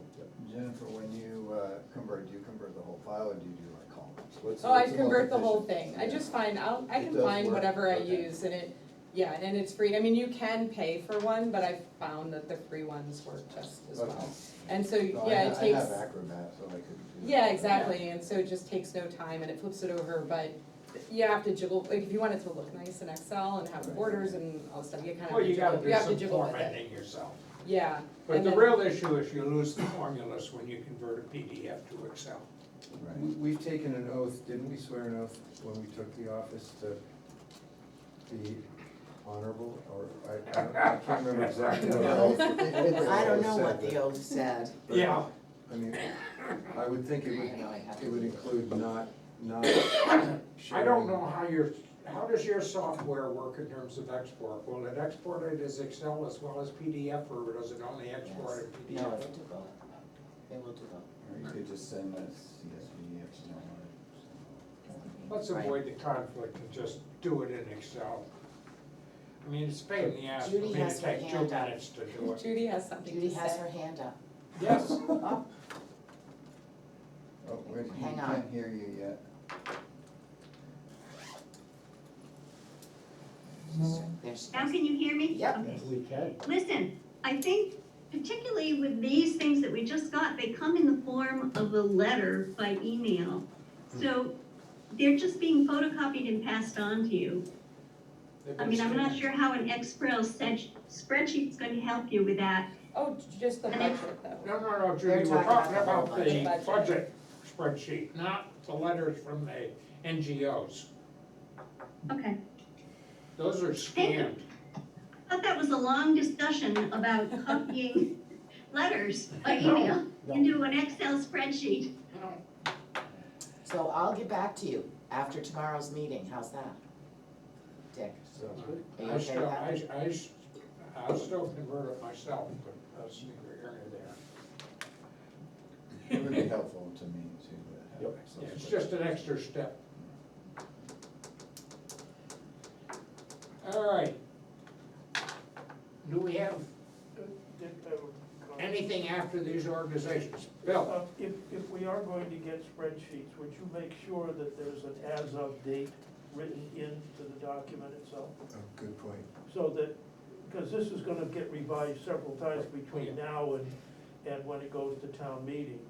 Jennifer, when you convert, do you convert the whole file or do you do like columns? What's Oh, I what's the most convert the whole efficient? thing, I Yeah. just find, I It can does find work? whatever I Okay. use and and it's free, I mean, you can pay for one, but I've found that the free ones work just as Okay. well. And so, No, yeah, it takes. I have Acrobat, so I could do. Yeah, exactly, and so it just takes no time and it flips it over, but you have to jiggle, like, if you want it to look nice in Excel and have borders and all this stuff, you kind of Well, have to you gotta jiggle, do you have to some jiggle with it. formatting yourself. Yeah. But and the then- real issue is you lose the formulas when you convert a PDF to Excel. Right. We've taken an oath, didn't we swear an oath when we took the office to be honorable, or I can't remember exactly what No. oath. I don't know what the oath said. But, Yeah. I mean, I would think it I know I have would to. include not I don't know how does your software work in terms of export? Will it export it as Excel as well as PDF, or does it only export it Yes. PDF? No, it will do both. It will do both. Or you could just send a CSV if you don't want it. Let's Right. avoid the conflict and just do it in Excel. I mean, it's a pain in the ass for Judy me to has her take 2 hand up. minutes to do it. Judy has something to Judy say. has her hand up. Yes, Oh, wait, we Hang on. can't hear you yet. There she Now goes. can you hear me? Yep. Okay. We can. Listen, I think particularly with these things that we just got, they come in the form of a letter by email. So they're just being photocopied and passed on to you. they've I been mean, I'm not scanned. sure how an Excel spreadsheet's going to help you with that. Oh, just the And it- budget though. No, Judy, They're we're talking talking about the whole about the budget. budget spreadsheet, not the letters from the NGOs. Okay. Those are scanned. I thought that was a long discussion about copying letters by email into an Excel spreadsheet. So I'll get back to you after tomorrow's meeting, how's that? Dick, Sounds good. are you I okay still, with that? I'll still convert it myself, but that's neither here nor there. It would be helpful to me to have Yep. Excel Yeah, it's spreadsheet. just an extra step. All right. Do we have Dick, I have a comment. anything after these organizations? Bill? If we are going to get spreadsheets, would you make sure that there's an as-of date written into the document itself? Oh, good point. So that, because this is gonna get revised several times between now and when it goes to town meeting.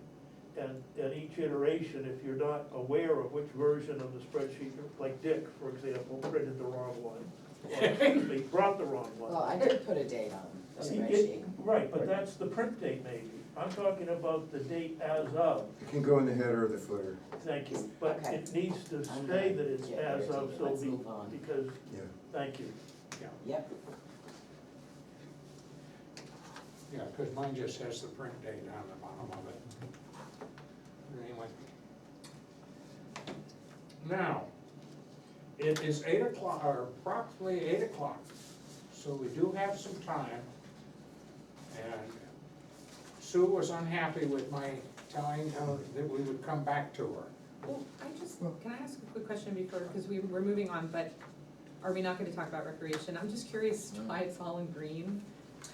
And at each iteration, if you're not aware of which version of the spreadsheet, like Dick, for example, printed the wrong one, or excuse me, brought the wrong one. Well, I did put a date on the spreadsheet. Right, but that's the print date maybe. I'm talking about the date as of, It can go in the header or the footer, thank you. But Okay. it needs to I'm say gonna that it's get as of, irritated. so Let's move on. because, yeah. thank you. Yep, Yeah, because mine just has the print date on the bottom of it. Anyway. Now, it is 8 o'clock, or approximately 8 o'clock, so we do have some time. And Sue was unhappy with my telling her that we would come back to her. Well, can I ask a quick question before, because we're moving on, but are we not gonna talk about recreation? I'm just curious why it's all in green.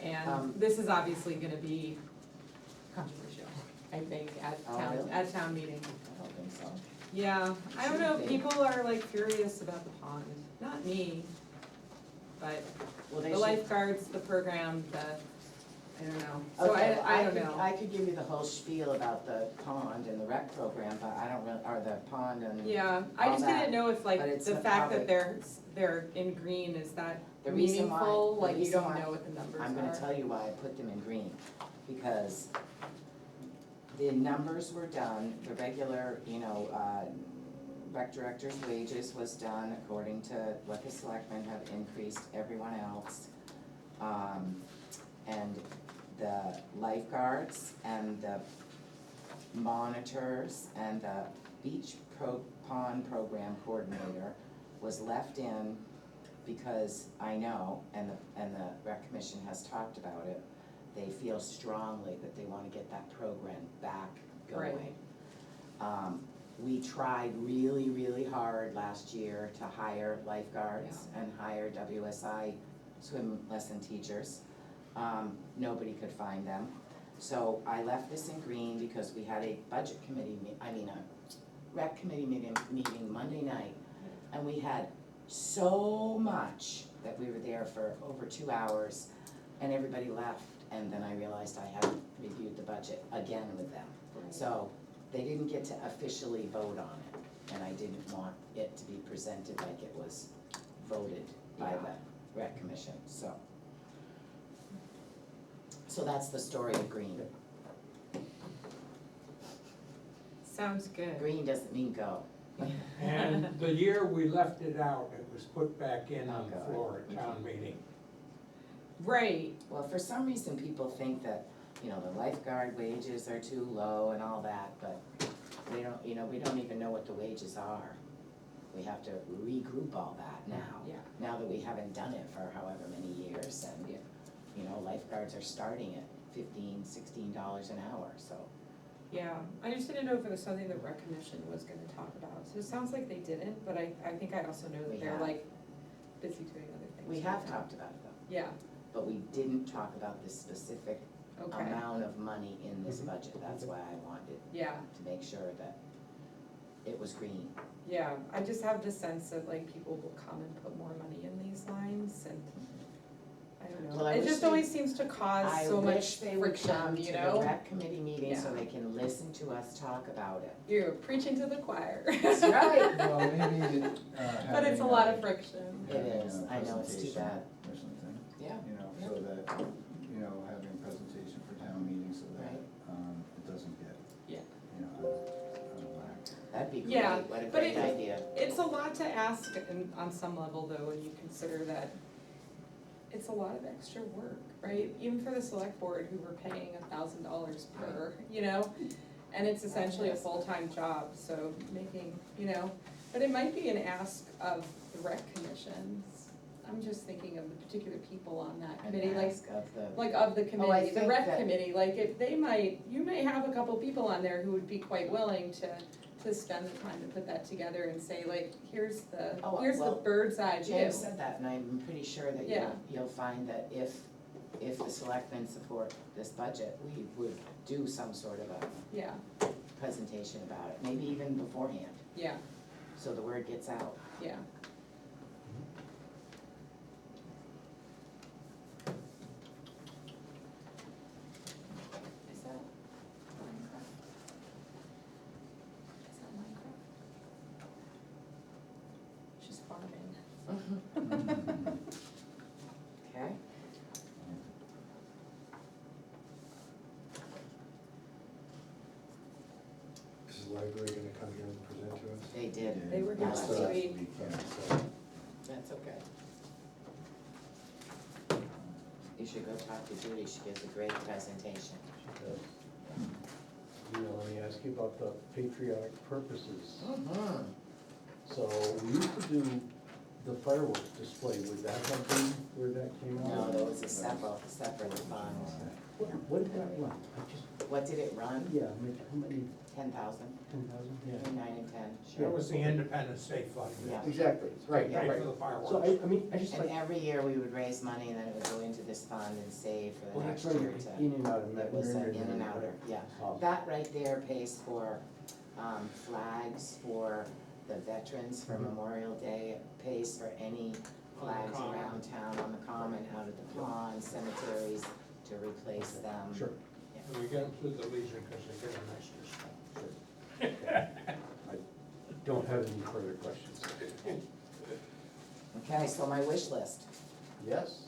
And this is obviously gonna be controversial, I think, at Oh, really? town meeting. I don't think so. Yeah, I don't know, Shouldn't be. people are like furious about the pond, not me, but Well, they the should. lifeguards, the program, I don't know. So Okay, well, I don't could- know. I could give you the whole spiel about the pond and the rec program, but I don't really, or the pond and. Yeah, I all just that, didn't know if like but it's the not fact that public. they're in green, is that The reason why- meaningful, the like you reason don't why- know what the numbers are? I'm gonna tell you why I put them in green, because the numbers were done, the regular, rec director's wages was done according to what the selectmen have increased everyone else. And the lifeguards and the monitors and the pond program coordinator was left in because I know, and the rec commission has talked about it, they feel strongly that they wanna get that program back going. Right. We tried really, really hard last year to hire lifeguards and hire WSI swim lesson teachers. Nobody could find them. So I left this in green because we had a budget committee, a rec committee meeting Monday night. And we had so much that we were there for over 2 hours and everybody left. And then I realized I hadn't reviewed the budget again with them. So they didn't get to officially vote on it. And I didn't want it to be presented like it was voted by the rec commission, so. So that's the story of green. Sounds good. Green doesn't mean go. And the year we left it out, it was put back in on the Oh, God. floor at town meeting. Right, Well, for some reason, people think that, the lifeguard wages are too low and all that, but we don't even know what the wages are. We have to regroup all that now. yeah. Now that we haven't done it for however many years, and, lifeguards are starting at $15-16 an hour, so. Yeah, I just didn't know if it was something that rec commission was gonna talk about, so it sounds like they didn't, but I think I also know We that they're have. like busy doing other things. We have talked about it though, Yeah, but we didn't talk about the specific okay, amount of money in this budget. That's why I wanted yeah, to make sure that it was green. yeah, I just have the sense that like people will come and put more money in these lines and, I don't know. Well, I It wish just they- always seems to cause I so wish much they would come friction, to you the know? rec committee meeting so Yeah. they can listen to us talk about it. You're preaching to the choir. That's right. Well, maybe, But it's a having lot of friction. It is. I know, it's too presentation bad. Or something, Yeah. you know, so that, you know, having a presentation for town meetings so that, Right. it doesn't get, Yeah. you know, out of whack. That'd be great. Yeah, What a but great idea. It's a lot to ask on some level though, when you consider that it's a lot of extra work, right? Even for the select board who were paying $1,000 per, you know? And it's essentially a full-time job, so making, you know, but it might be an ask of the rec commissions. I'm just thinking of the particular people on that An committee, ask of the, like of the Oh, I committee, the think rec that- committee, like if they might, you may have a couple people on there who would be quite willing to spend the time to put that together and say like, here's the Oh, the well, bird's eye view. James said that, and I'm pretty sure that Yeah. you'll find that if the selectmen support this budget, we would do some sort of a Yeah, presentation about it, maybe even beforehand, yeah, so the word gets out. yeah. Is that Minecraft? Is that Minecraft? She's farming. Okay? Is the library gonna come here and present to us? They did. They were here last last week. week. Yeah. So, That's okay. You should go talk to Judy, she gives a great presentation. You know, let me ask you about the patriotic purposes. Mm-hmm. So we used to do the fireworks display, would that have been where that came out? No, there was a separate fund. What did that run? I just, What did it run? yeah, I mean, how many, 10,000, 10,000? Yeah. between 9 and 10. That was the Independence Day Fund. Yeah. Exactly, right, Yeah. Pay right. for the fireworks. So I mean, I just And like, every year we would raise money and then it would go into this fund and save for the well, next that's right, year to. in and out of. It was an in and outer, yeah. Um, That right there pays for flags for the veterans for Memorial Day, it pays for any flags common. around town, on the common, out at the pond, cemeteries, to replace them. Sure. And we get them through the Legion because they get a nice discount. I don't have any further questions. Okay, so my wish list. Yes,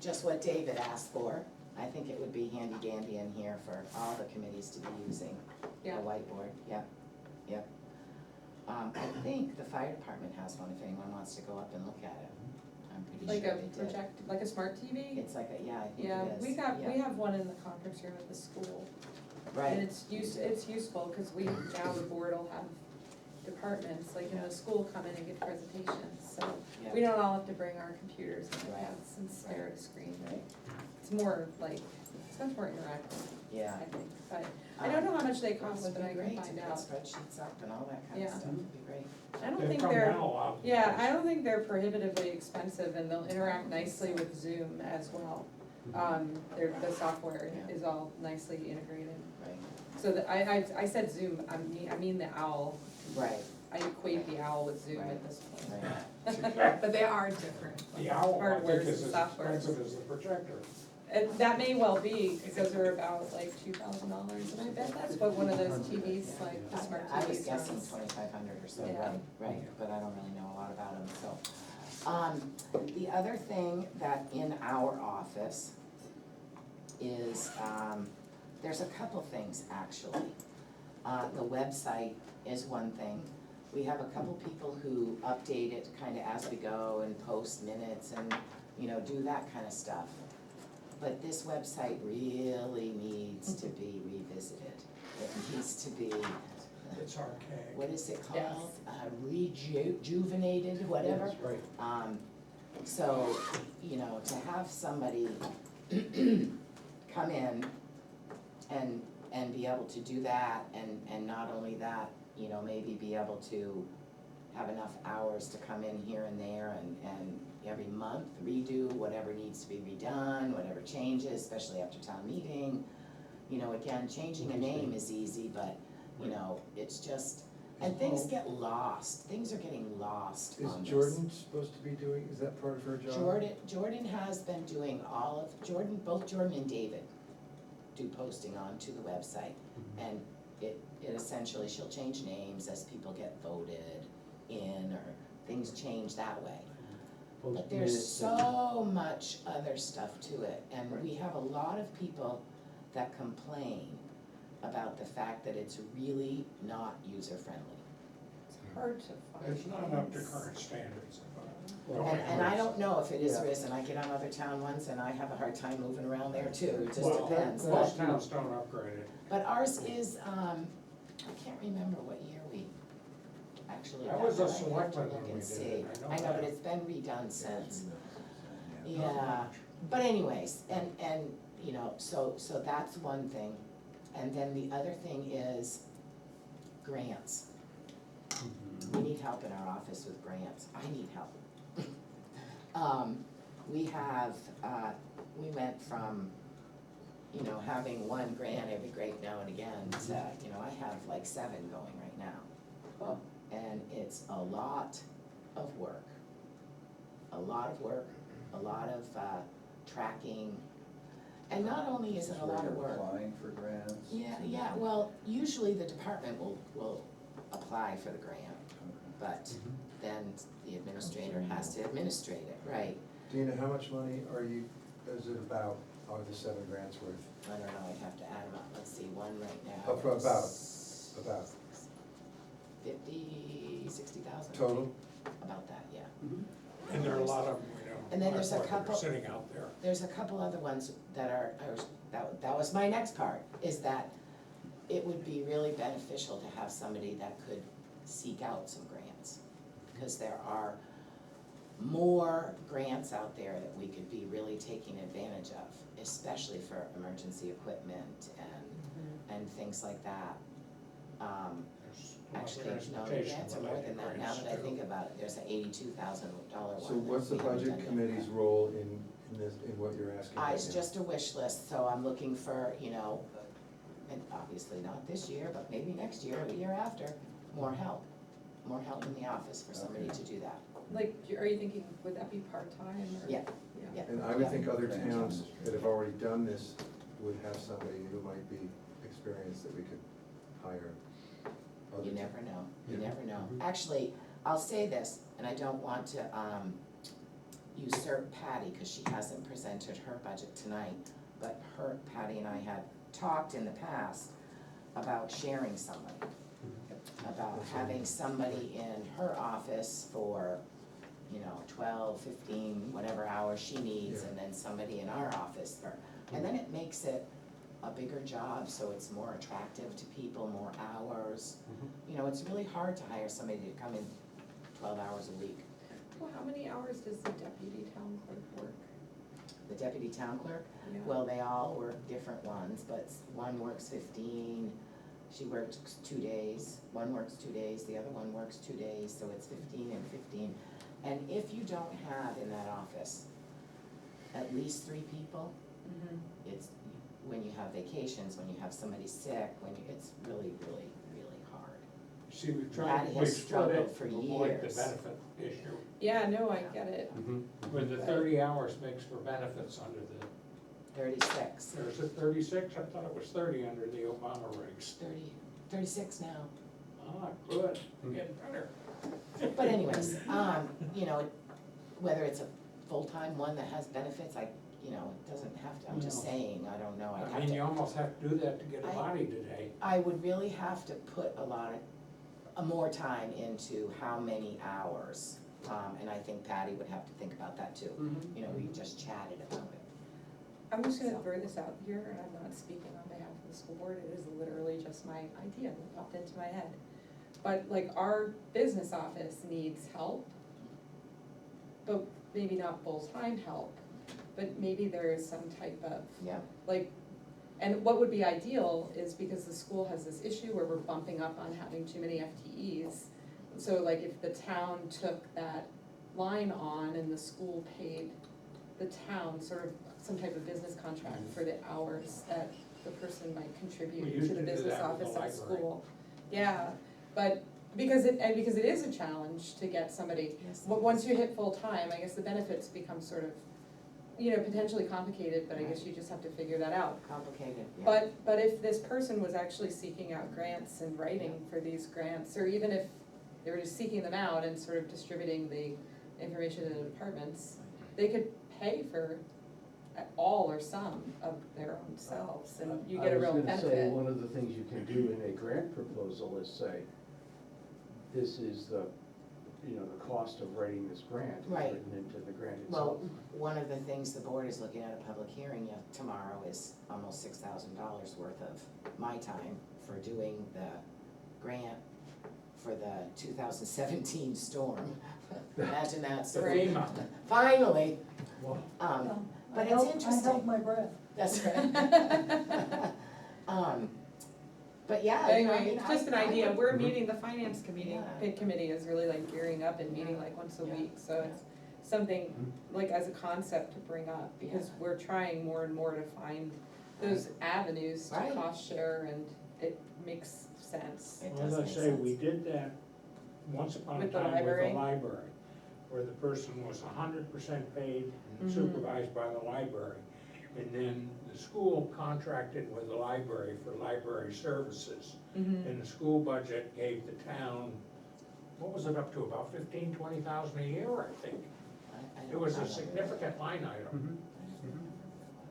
Just what David asked for. I think it would be handy dandy in here for all the committees to be using. Yeah. A whiteboard, yep, yep. I think the fire department has one if anyone wants to go up and look at it. I'm pretty Like sure a they did. project, like a smart TV? It's like a, yeah, I think Yeah, it is. we Yeah. have one in the conference room at the school. Right. And it's useful, cause now the board will have departments, like in the school, come in and give presentations, so Yeah. we don't all have to bring our computers and Right. iPads and stare at a screen. Right. It's more like, it's much more interactive, Yeah. I think, but I don't know how much they It cost, would but be I can great to find put out. spreadsheets up and all that kind of Yeah. stuff, would be great. I don't They've think come they're, down a lot. yeah, I don't think they're prohibitively expensive, and they'll interact nicely with Zoom as well. The software Yeah. is all nicely integrated. Right, So I said Zoom, I mean the owl. right, I equate the owl with Zoom Right. at this point. right. But they are different. The owl, I Hardware think, is and as software. expensive as the projector. And that may well be, because they're about like $2,000, and I bet that's what one of those TVs, like the smart I was TVs guessing runs. 2,500 or so, Yeah. right, but I don't really know a lot about them, so. The other thing that in our office is, there's a couple things actually. The website is one thing. We have a couple people who update it kind of as we go and post minutes and, you know, do that kind of stuff. But this website really needs to be revisited. It needs to be, It's archaic. what is it Yes. called? Rejuvenated, whatever. That's right. So, you know, to have somebody come in and be able to do that, and not only that, you know, maybe be able to have enough hours to come in here and there and every month redo whatever needs to be redone, whatever changes, especially after town meeting. You know, again, changing a name is easy, but, you know, it's just, and things get lost, things are getting lost Is on this. Jordan supposed to be doing, is that part of her job? Jordan has been doing both Jordan and David do posting onto the website. And it essentially, she'll change names as people get voted in, or things change that way. But there's Post minutes so much other stuff to it, and we have a lot of people that complain about the fact that it's really not user-friendly. It's hard to find. It's not up to current standards. And I don't know if it is Yeah. risen, I get on other town ones and I have a hard time moving around there too, it just Well, depends. most towns don't upgrade it. But ours is, I can't remember what year we actually. That got was a it. I'd have to selectman look when we and did see. it, I know I know, that. but it's been redone since. Yeah, but anyways, and, you know, so that's one thing. And then the other thing is grants. We need help in our office with grants. I need help. We went from, you know, having one grant every great now and again to, you know, I have like 7 going right now. And it's a lot of work. A lot of work, a lot of tracking. And not only is it a lot of work. Applying for grants? Yeah, well, usually the department will apply for the grant, but then the administrator has to administrate it, right? Dina, how much money is it about, are the 7 grants worth? I don't know, I'd have to add them up, let's see, one right now. About 60,000. total? About that, yeah. And there are a lot of them, we know. And then there's a that are couple- sitting out there. There's a couple other ones that that was my next part, is that it would be really beneficial to have somebody that could seek out some grants. Because there are more grants out there that we could be really taking advantage of, especially for emergency equipment and things like that. There's Actually, no, the transportation grants are more related than that, now grants, that I too. think about it, there's an $82,000 one. So what's the that we haven't budget done yet. committee's role in this, in what you're asking right It's now? just a wish list, so I'm looking for, you know, and obviously not this year, but maybe next year or the year after, more help. More help in the office for somebody to do that. Like, are you thinking, would that be part-time or? Yeah. Yeah. And I would Yeah. think other Grants towns on the that have already done this would have somebody who might be experienced that we could hire. You never know, you Yeah. never know. Mhm. Actually, I'll say this, and I don't want to usurp Patty, cause she hasn't presented her budget tonight, but Patty and I had talked in the past about sharing somebody. About having somebody in her office for, you know, 12, 15, whatever hours she needs, Yeah. and then somebody in our office for, and then it makes it a bigger job, so it's more attractive to people, more hours. You know, it's really hard to hire somebody to come in 12 hours a week. Well, how many hours does the deputy town clerk work? The deputy town clerk, Yeah. well, they all work different ones, but one works 15, she works 2 days, one works 2 days, the other one works 2 days, so it's 15 and 15. And if you don't have in that office at least 3 people, it's, when you have vacations, when you have somebody sick, it's really, really, really hard. See, we've Patty tried, we've has split struggled it for to avoid the years. benefit issue. Yeah, no, I get it. With the 30 hours makes for benefits under the, 36, there's a 36, I thought it was 30 under the Obama regs. 36 now. Ah, good, getting better. But anyways, you know, whether it's a full-time one that has benefits, you know, it doesn't have to, I'm just No. saying, I don't know, I'd I have mean, you to, almost have to do that to get a body today. I would really have to put a lot of, more time into how many hours. And I think Patty would have to think about that too. You know, we just chatted about it. I'm just gonna So- throw this out here, and I'm not speaking on behalf of the school board, it is literally just my idea that popped into my head. But like, our business office needs help, but maybe not full-time help, but maybe there is some type of, Yeah, like, and what would be ideal is because the school has this issue where we're bumping up on having too many FTEs, So like if the town took that line on and the school paid the town sort of some type of business contract for the hours that the person might We contribute used to the to do business that with office the at library. school. Yeah, but because it is a challenge to get somebody, Yes. once you hit full-time, I guess the benefits become sort of, potentially complicated, but I guess you just have to figure that out. Complicated, yeah. But if this person was actually seeking out grants and writing for these grants, or even if they were just seeking them out and sort of distributing the information in the departments, they could pay for all or some of their own selves, and you get a real I was gonna say, benefit. one of the things you can do in a grant proposal is say, this is the cost of writing this grant, is Right. written into the grant Well, itself. one of the things the board is looking at a public hearing tomorrow is almost $6,000 worth of my time for doing the grant for the 2017 storm. Imagine that, so Right. finally, Well, but I it's held interesting. my breath. That's right. But yeah, you know, I Anyway, mean, it's just an I idea, would- we're meeting, the finance committee, Yeah. committee is really like gearing up and meeting like once a Yeah. week, so it's something like as a concept to bring up, because Yeah. we're trying more and more to find those avenues to Right. cost share, and it makes sense. It Well, does as I make say, sense. we did that once upon a With the time with library? the library, where the person was 100% paid, Mhm. supervised by the library. And then the school contracted with the library for library services. Mhm. And the school budget gave the town, what was it, up to about 20,000 a year, I think. I It don't- was I a don't remember. significant line item. I don't remember what it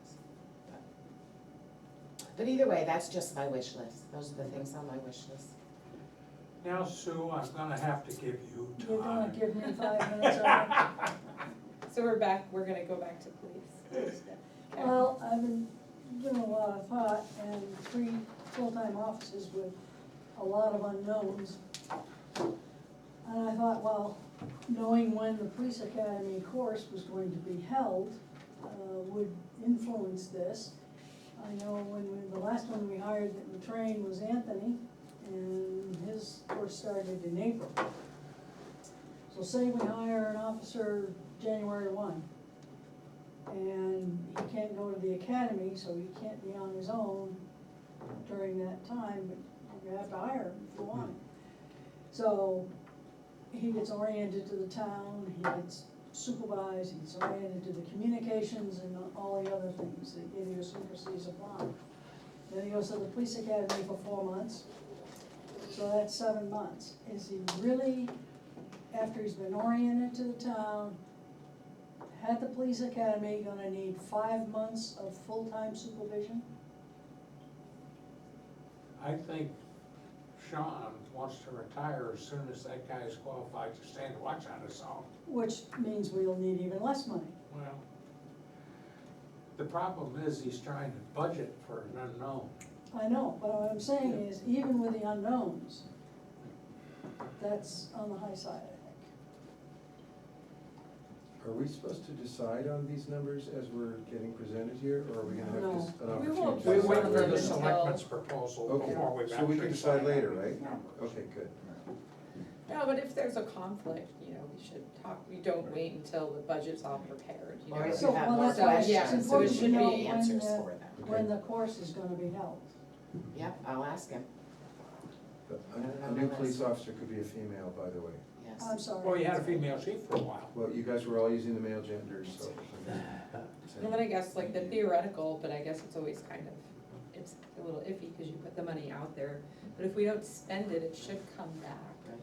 was. But either way, that's just my wish list. Those are the things on my wish list. Now, Sue, I'm gonna have to give you You're gonna time. give me 5 minutes on it? So we're gonna go back to police. Okay. Well, I've been doing a lot of thought and 3 full-time offices with a lot of unknowns. And I thought, well, knowing when the police academy course was going to be held would influence this. I know the last one we hired that we trained was Anthony, and his course started in April. So say we hire an officer January 1. And he can't go to the academy, so he can't be on his own during that time, but you have to hire him if you want him. So he gets oriented to the town, he gets supervised, he gets oriented to the communications and all the other things, the idiosyncrasies of Lyme. Then he goes to the police academy for 4 months, so that's 7 months. Is he really, after he's been oriented to the town, had the police academy, gonna need 5 months of full-time supervision? I think Sean wants to retire as soon as that guy is qualified to stand watch on his own. Which means we'll need even less money. Well, the problem is he's trying to budget for an unknown. I know, but what I'm saying is, even with the unknowns, that's on the high side, I think. Are we supposed to decide on these numbers as we're getting presented here, or are we gonna have No. this, an We opportunity? won't to We decide wait decide for them the later? until- selectmen's proposal Okay, before we so we can actually decide later, on right? these numbers. Okay, good. No, but if there's a conflict, we should talk, we don't wait until the budget's all prepared, Or if So, you have well, more that's why it's yeah, questions, so it there important should to know be when answers the- for them. When the course is gonna be held. Yep, I'll ask him, But I don't know a new the police list. officer could be a female, by the way. yes. I'm sorry. Well, you had a female chief for a while. Well, you guys were all using the male genders, so. And then I guess like the theoretical, but I guess it's always kind of, it's a little iffy because you put the money out there. But if we don't spend it, it should come back. Right.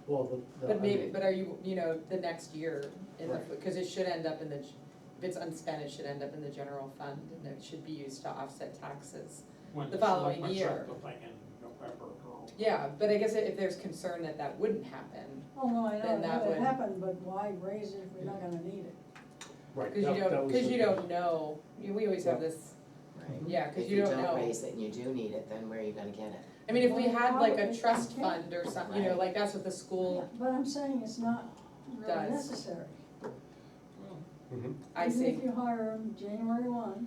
well, But maybe, but are you, the next year, Right. because it should end up in if it's unspent, it should end up in the general fund, and it should be used to offset taxes. When The following selectmen year. set the thing in November. Yeah, but I guess if there's concern that that wouldn't happen, Oh, no, I know, Then it that would would- happen, but why raise it if we're not gonna need it? right, because you don't know, we always have this, Right. yeah, because If you don't know. raise it and you do need it, then where are you gonna get it? I mean, if we Well, had like a probably trust can't. fund or something, Right. like that's what the school, But I'm saying it's not really Does. necessary. I Even see. if you hire them January 1.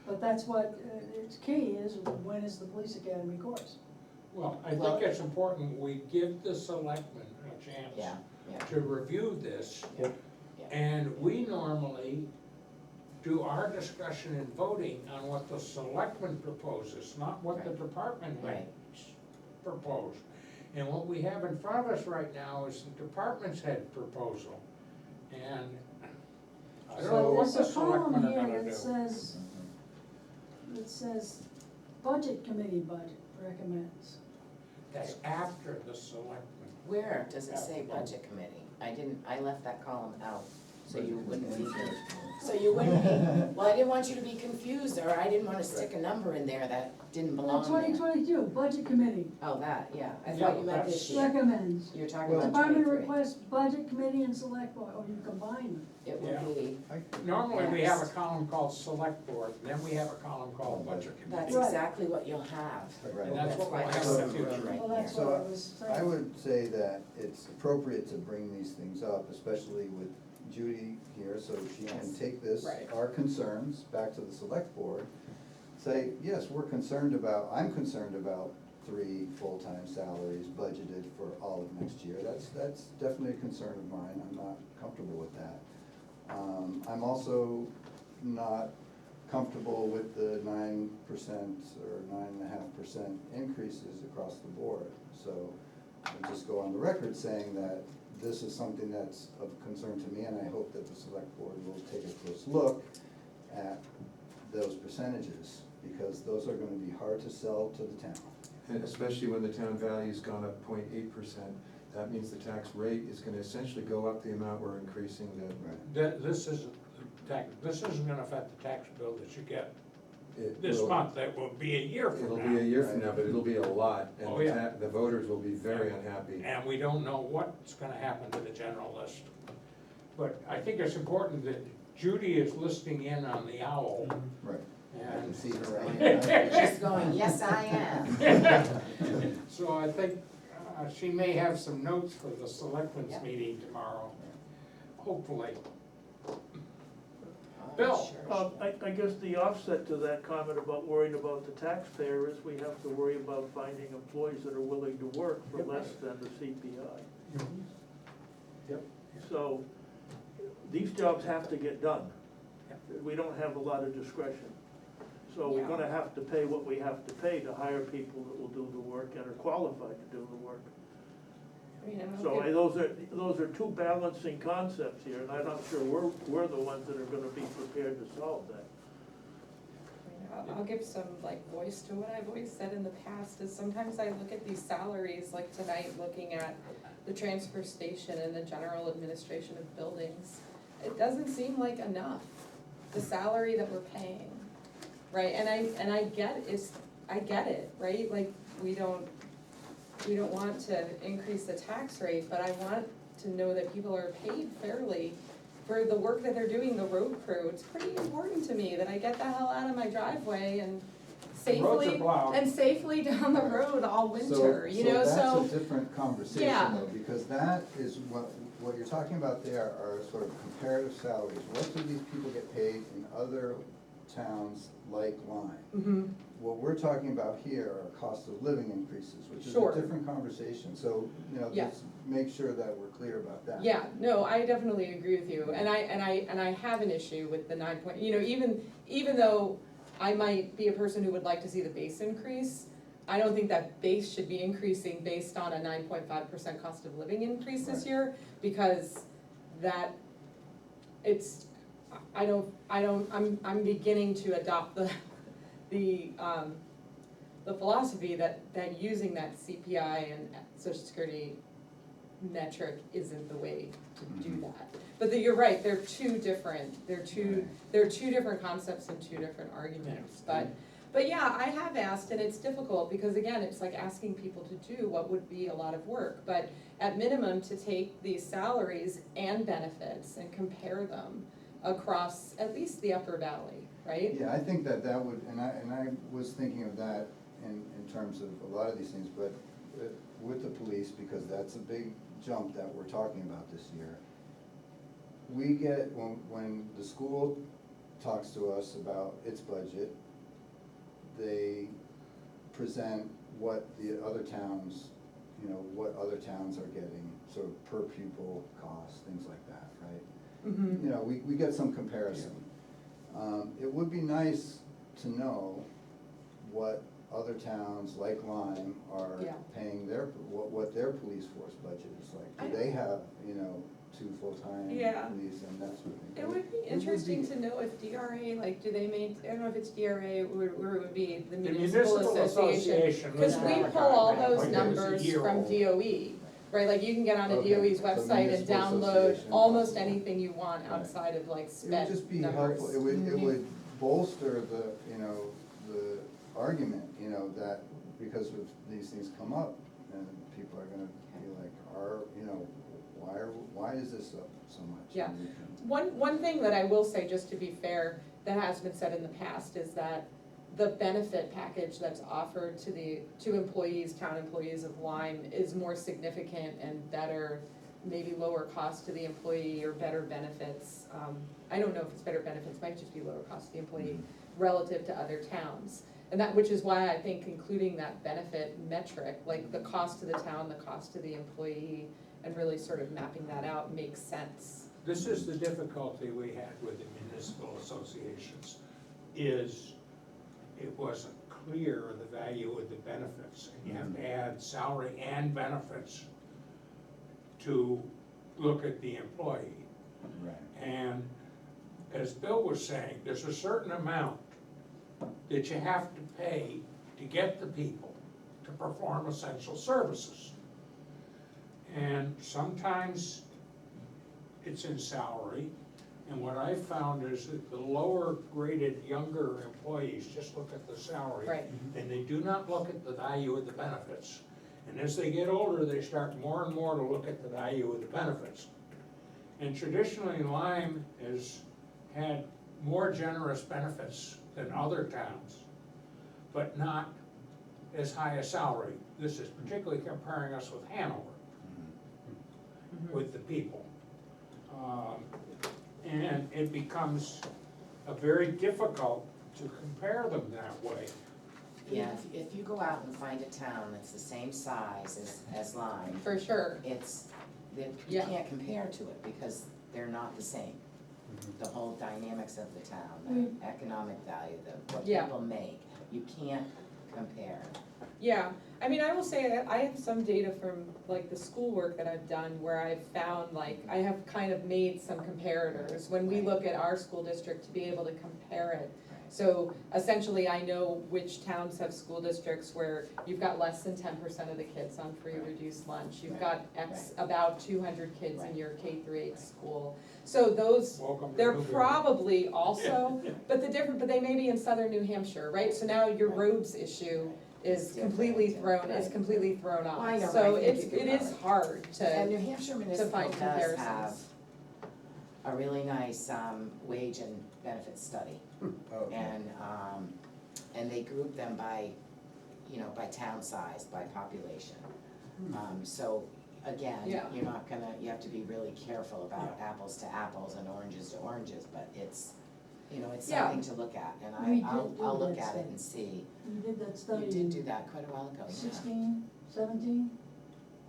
But that's what, its key is, when is the police academy course? Well, I Well- think it's important we give the selectmen a chance Yeah, yeah. to review this. Yeah, yeah. And we normally do our discussion and voting on what the selectman proposes, not what the Right. department Right. heads propose. And what we have in front of us right now is the department's head proposal. And I don't know So what the there's a column selectmen are here gonna that do. says, budget committee budget recommends. That's after the selectmen. Where does it say budget committee? I left that column out, so you wouldn't be, well, I didn't want you to be confused, or I didn't wanna stick a number in there that didn't belong there. 2022, budget committee Oh, that, yeah, I Yeah, thought you meant this that's- year. recommends. You're talking about Department 23. requests budget committee and select board, or you combine them. It Yeah. will be, Normally, we have a Yes. column called select board, then we have a column called budget committee. that's Right. exactly what you'll have. Right. And that's what why we'll there's have in some the room future. right Well, here. that's what I was saying. I would say that it's appropriate to bring these things up, especially with Judy here, so she can Yes. take this, Right. our concerns, back to the select board. Say, yes, I'm concerned about 3 full-time salaries budgeted for all of next year. That's definitely a concern of mine, I'm not comfortable with that. I'm also not comfortable with the 9% or 9.5% increases across the board. So I'll just go on the record saying that this is something that's of concern to me, and I hope that the select board will take a close look at those percentages, because those are gonna be hard to sell to the town. And especially when the town value's gone up 0.8%, that means the tax rate is gonna essentially go up the amount we're increasing the. This isn't gonna affect the tax bill that you get It this will- month, that will be a year It'll from be a now. year from now, but it'll be a lot, and Oh, yeah. the voters will be very unhappy. And we don't know what's gonna happen to the general list. But I think it's important that Judy is listening in on the owl, Right. I can and see her right now. She's going, yes, I am. so I think she may have some notes for the selectmen's Yeah. meeting tomorrow, hopefully. Oh, Bill. sure. I guess the offset to that comment about worrying about the taxpayer is we have to worry about finding employees that are willing to work for Yep. less than the CPI. Yep. So, these jobs have to get done. Yep. We don't have a lot of discretion. So we're Yeah. gonna have to pay what we have to pay to hire people that will do the work and are qualified to do the work. I mean, and I'll So give- those are two balancing concepts here, and I'm not sure we're the ones that are gonna be prepared to solve that. I'll give some like voice to what I've always said in the past, is sometimes I look at these salaries, like tonight, looking at the transfer station and the general administration of buildings. It doesn't seem like enough, the salary that we're paying, right? And I get it, right? Like, we don't want to increase the tax rate, but I want to know that people are paid fairly for the work that they're doing, the road crew. It's pretty important to me that I get the hell out of my driveway and Roads are safely, plowed. and safely down the road all winter, you know, So so. that's a different conversation Yeah. though, because that is what you're talking about there are sort of comparative salaries. What do these people get paid in other towns like Lyme? Mhm. What we're talking about here are cost of living increases, which is Sure. a different conversation. So, Yeah. just make sure that we're clear about that. Yeah, no, I definitely agree with you, and I have an issue with the 9 point, you know, even though I might be a person who would like to see the base increase, I don't think that base should be increasing based on a 9.5% cost of living increase this Right. year, because I'm beginning to adopt the philosophy that using that CPI and Social Security metric isn't the way to do Mhm. that. But you're right, they're two different concepts and two different arguments, but yeah, I have asked, and it's difficult, because again, it's like asking people to do what would be a lot of work, but at minimum, to take these salaries and benefits and compare them across at least the upper valley, right? Yeah, I think that would, and I was thinking of that in terms of a lot of these things, but with the police, because that's a big jump that we're talking about this year. We get, when the school talks to us about its budget, they present what the other towns, you know, what other towns are getting, sort of per pupil costs, things like that, right? Mhm. You know, we get some comparison. It would be nice to know what other towns like Lyme are Yeah. paying their, what their police force budget is like. I Do they have, you know, 2 full-time Yeah. police and that sort of thing? It would be interesting to know if DRA, like, do they I don't know if it's DRA or it would be the The municipal association. Cause we pull all those Like, numbers it's a year from old. DOE, right, like you can get onto Okay, DOE's so website and municipal download association, almost possible. anything you want Right. outside of like It would sped just be numbers. helpful, it would bolster the, you know, the argument, you know, that because of these things come up, and people are gonna be like, you know, why is this up so much? Yeah. And we can- One thing that I will say, just to be fair, that has been said in the past, is that the benefit package that's offered to employees, town employees of Lyme, is more significant and better, maybe lower cost to the employee or better benefits. I don't know if it's better benefits, might just be lower cost to the employee relative to other towns. And which is why I think including that benefit metric, like the cost to the town, the cost to the employee, and really sort of mapping that out makes sense. This is the difficulty we had with the municipal associations, is it wasn't clear the value of the benefits. And you have to add salary and benefits to look at the employee. Right. And as Bill was saying, there's a certain amount that you have to pay to get the people to perform essential services. And sometimes it's in salary, and what I've found is that the lower graded younger employees just look at the salary. Right. And they do not look at the value of the benefits. And as they get older, they start more and more to look at the value of the benefits. And traditionally, Lyme has had more generous benefits than other towns, but not as high a salary. This is particularly comparing us with Hanover, with the people. And it becomes very difficult to compare them that way. Yeah, if you go out and find a town that's the same size as Lyme, For sure. you Yeah. can't compare to it because they're not the same. The whole dynamics of the town, the economic value, what Yeah. people make, you can't compare. Yeah, I mean, I will say, I have some data from like the schoolwork that I've done where I've found, like, I have kind of made some comparators when we look at our school district to be able to compare it. So essentially, I know which towns have school districts where you've got less than 10% of the kids on free reduced lunch. You've got about 200 kids in your K-8 school. So those, Welcome to they're Newbury. probably also, but they may be in southern New Hampshire, right? So now your roads issue is completely thrown Well, I off. know, So but I think you it could is cover it. hard And to, New Hampshire Municipal find does have comparisons. a really nice wage and benefits study. Okay. And they group them by, by town size, by population. So again, Yeah. you're not gonna, you have to be really careful about apples to apples and oranges to oranges, but it's, it's Yeah. something to look at, and We did I'll do look that at it study. and see. We did that You study did in do that quite a while ago, yeah. 16, 17.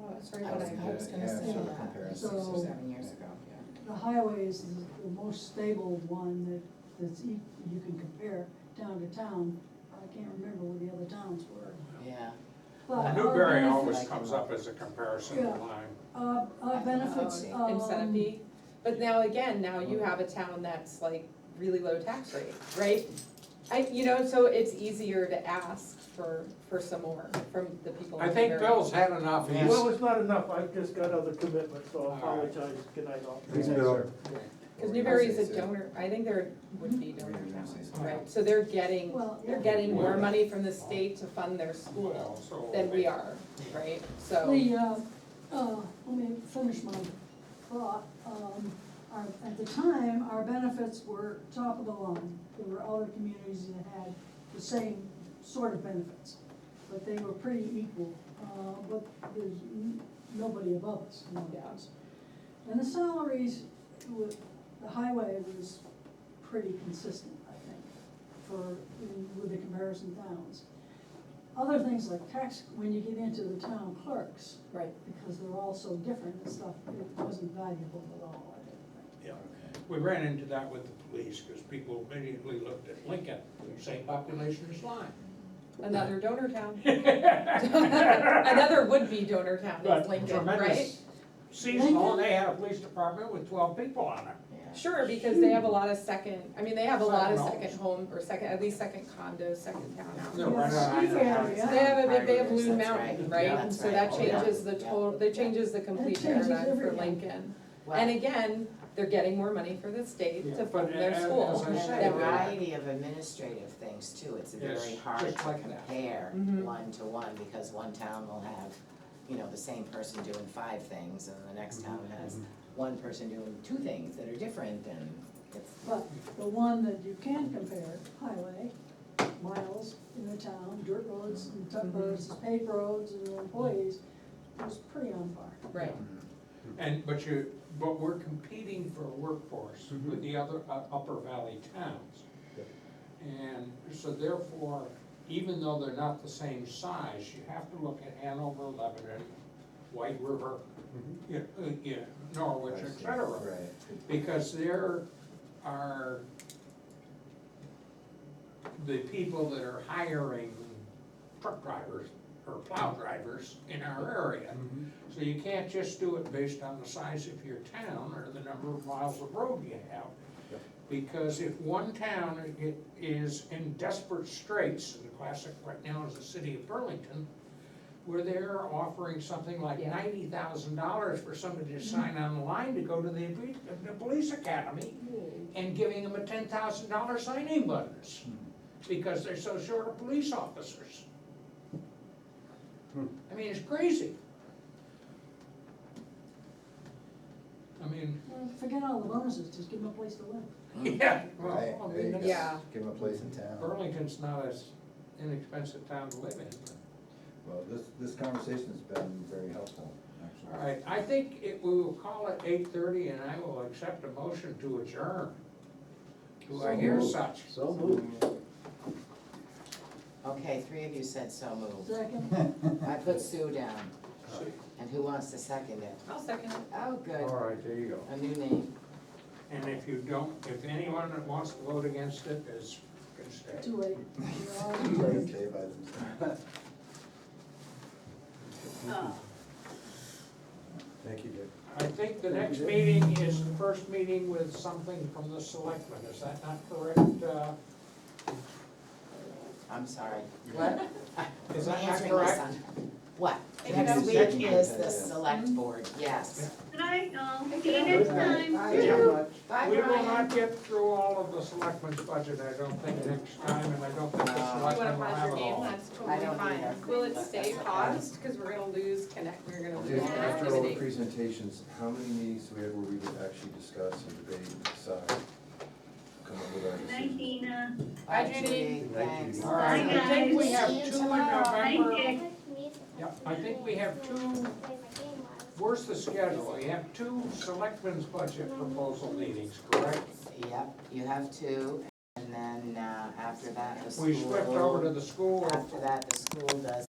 oh, that's right, I when was I gonna say sort of that, comparison. 6 or So- 7 years ago, yeah. The highway is the most stable one that's you can compare town to town. I can't remember what the other towns were. Yeah. But our Newbury benefits- always comes up as a comparison to Yeah. Lyme. Our benefits, in in Centipede. But now you have a town that's like really low tax rate, right? So it's easier to ask for some more from the people. in I think Newbury. Bill's had enough. He's- Well, it's not enough, I've just got other commitments, so I apologize, good night all. Thanks, Bill. Cause Newbury is a donor, I think there would be donor towns, right? So they're getting more money from the state to fund their school Well, so than we are, right? So, let me finish my thought. At the time, our benefits were top of the line. There were other communities that had the same sort of benefits, but they were pretty equal. But there's nobody above us in other words. And the salaries, the highway was pretty consistent, I think, with the comparison towns. other things like tax, when you get into the town clerks, Right. because they're all so different and stuff, it wasn't valuable at all, I didn't think. Yeah. We ran into that with the police, because people immediately looked at Lincoln, same population as Lyme. Another donor town. Another would-be donor town is But Lincoln, tremendous right? seasonal, and they had a police department with 12 people on it. Yeah. Sure, because they have a lot of second, I mean, they have a lot of Second second home, or second, at least second condos, second townhouses. No, right on. Ski area. They have Right, Loon that's Mountain, right. right? That's So that right. Yeah. changes the total, that changes the complete changes paradigm for everything. Lincoln. Well, And again, they're getting more money for the state Yeah, to but fund their as school. I And say, a variety of administrative things too, it's Yes, very hard to just like that. compare Mhm. one to one, because one town will have, you know, the same person doing 5 things, and the next town has one person doing 2 things that are different, and it's, But the one that you can compare, highway, miles in the town, dirt roads and versus paved roads and your employees, was pretty on par. Right, But we're competing for a workforce with the other Upper Valley towns. Yep. And so therefore, even though they're not the same size, you have to look at Hanover, Lebanon, White River, Norwich, et cetera. Right. Because there are the people that are hiring truck drivers or plow drivers in our area. So you can't just do it based on the size of your town or the number of miles of road you have. Yep. Because if one town is in desperate straits, and the classic right now is the city of Burlington, where they're offering something like Yeah. $90,000 for somebody to sign on the line to go to the police academy, and giving them a $10,000 signing bonus, because they're so short of police officers. I mean, it's crazy. I mean, Well, forget all the bonuses, just give them a place to live. yeah, Right, well, I there you mean, go. Yeah. Give them a place in town. Burlington's not as inexpensive town to live in. Well, this conversation's been very helpful, actually. All right, I think we will call it 8:30, and I will accept a motion to adjourn. Do I hear such? So moved. okay, 3 of you said so moved. Second, I put Sue down, and who wants to second it? I'll second it. Oh, good, All right, there you go. a new name. And if you don't, if anyone that wants to vote against it is, can stay. too late. You're all too They late. stay by themselves. Thank you, Dick. I think the next meeting is the first meeting with something from the selectmen, is that not correct? I'm sorry, what? Is that not Answering correct? this on- What? Take it Next out. week is the select board, yes. Good night, y'all. See you next time. Yeah. Bye, We will Brian. not get through all of the selectmen's budget, I don't think, next time, and I don't think the No. You selectmen wanna will pause have your it game, all. that's I totally don't fine. either. Will it That's stay okay. paused, cause we're gonna lose we're gonna lose Dick, after all the activity. presentations, how many meetings do we have where we would actually discuss and debate and decide? Come up with our Good night, decision? Dina. Bye, Judy. Good night, Thanks. Judy. All right, I think we have See you 2 in tomorrow. Thank November. you. Yeah, I think we have 2, where's the schedule? We have 2 selectmen's budget proposal meetings, correct? Yep, you have 2, and then, after that, the school. We swept over to the school. After that, the school does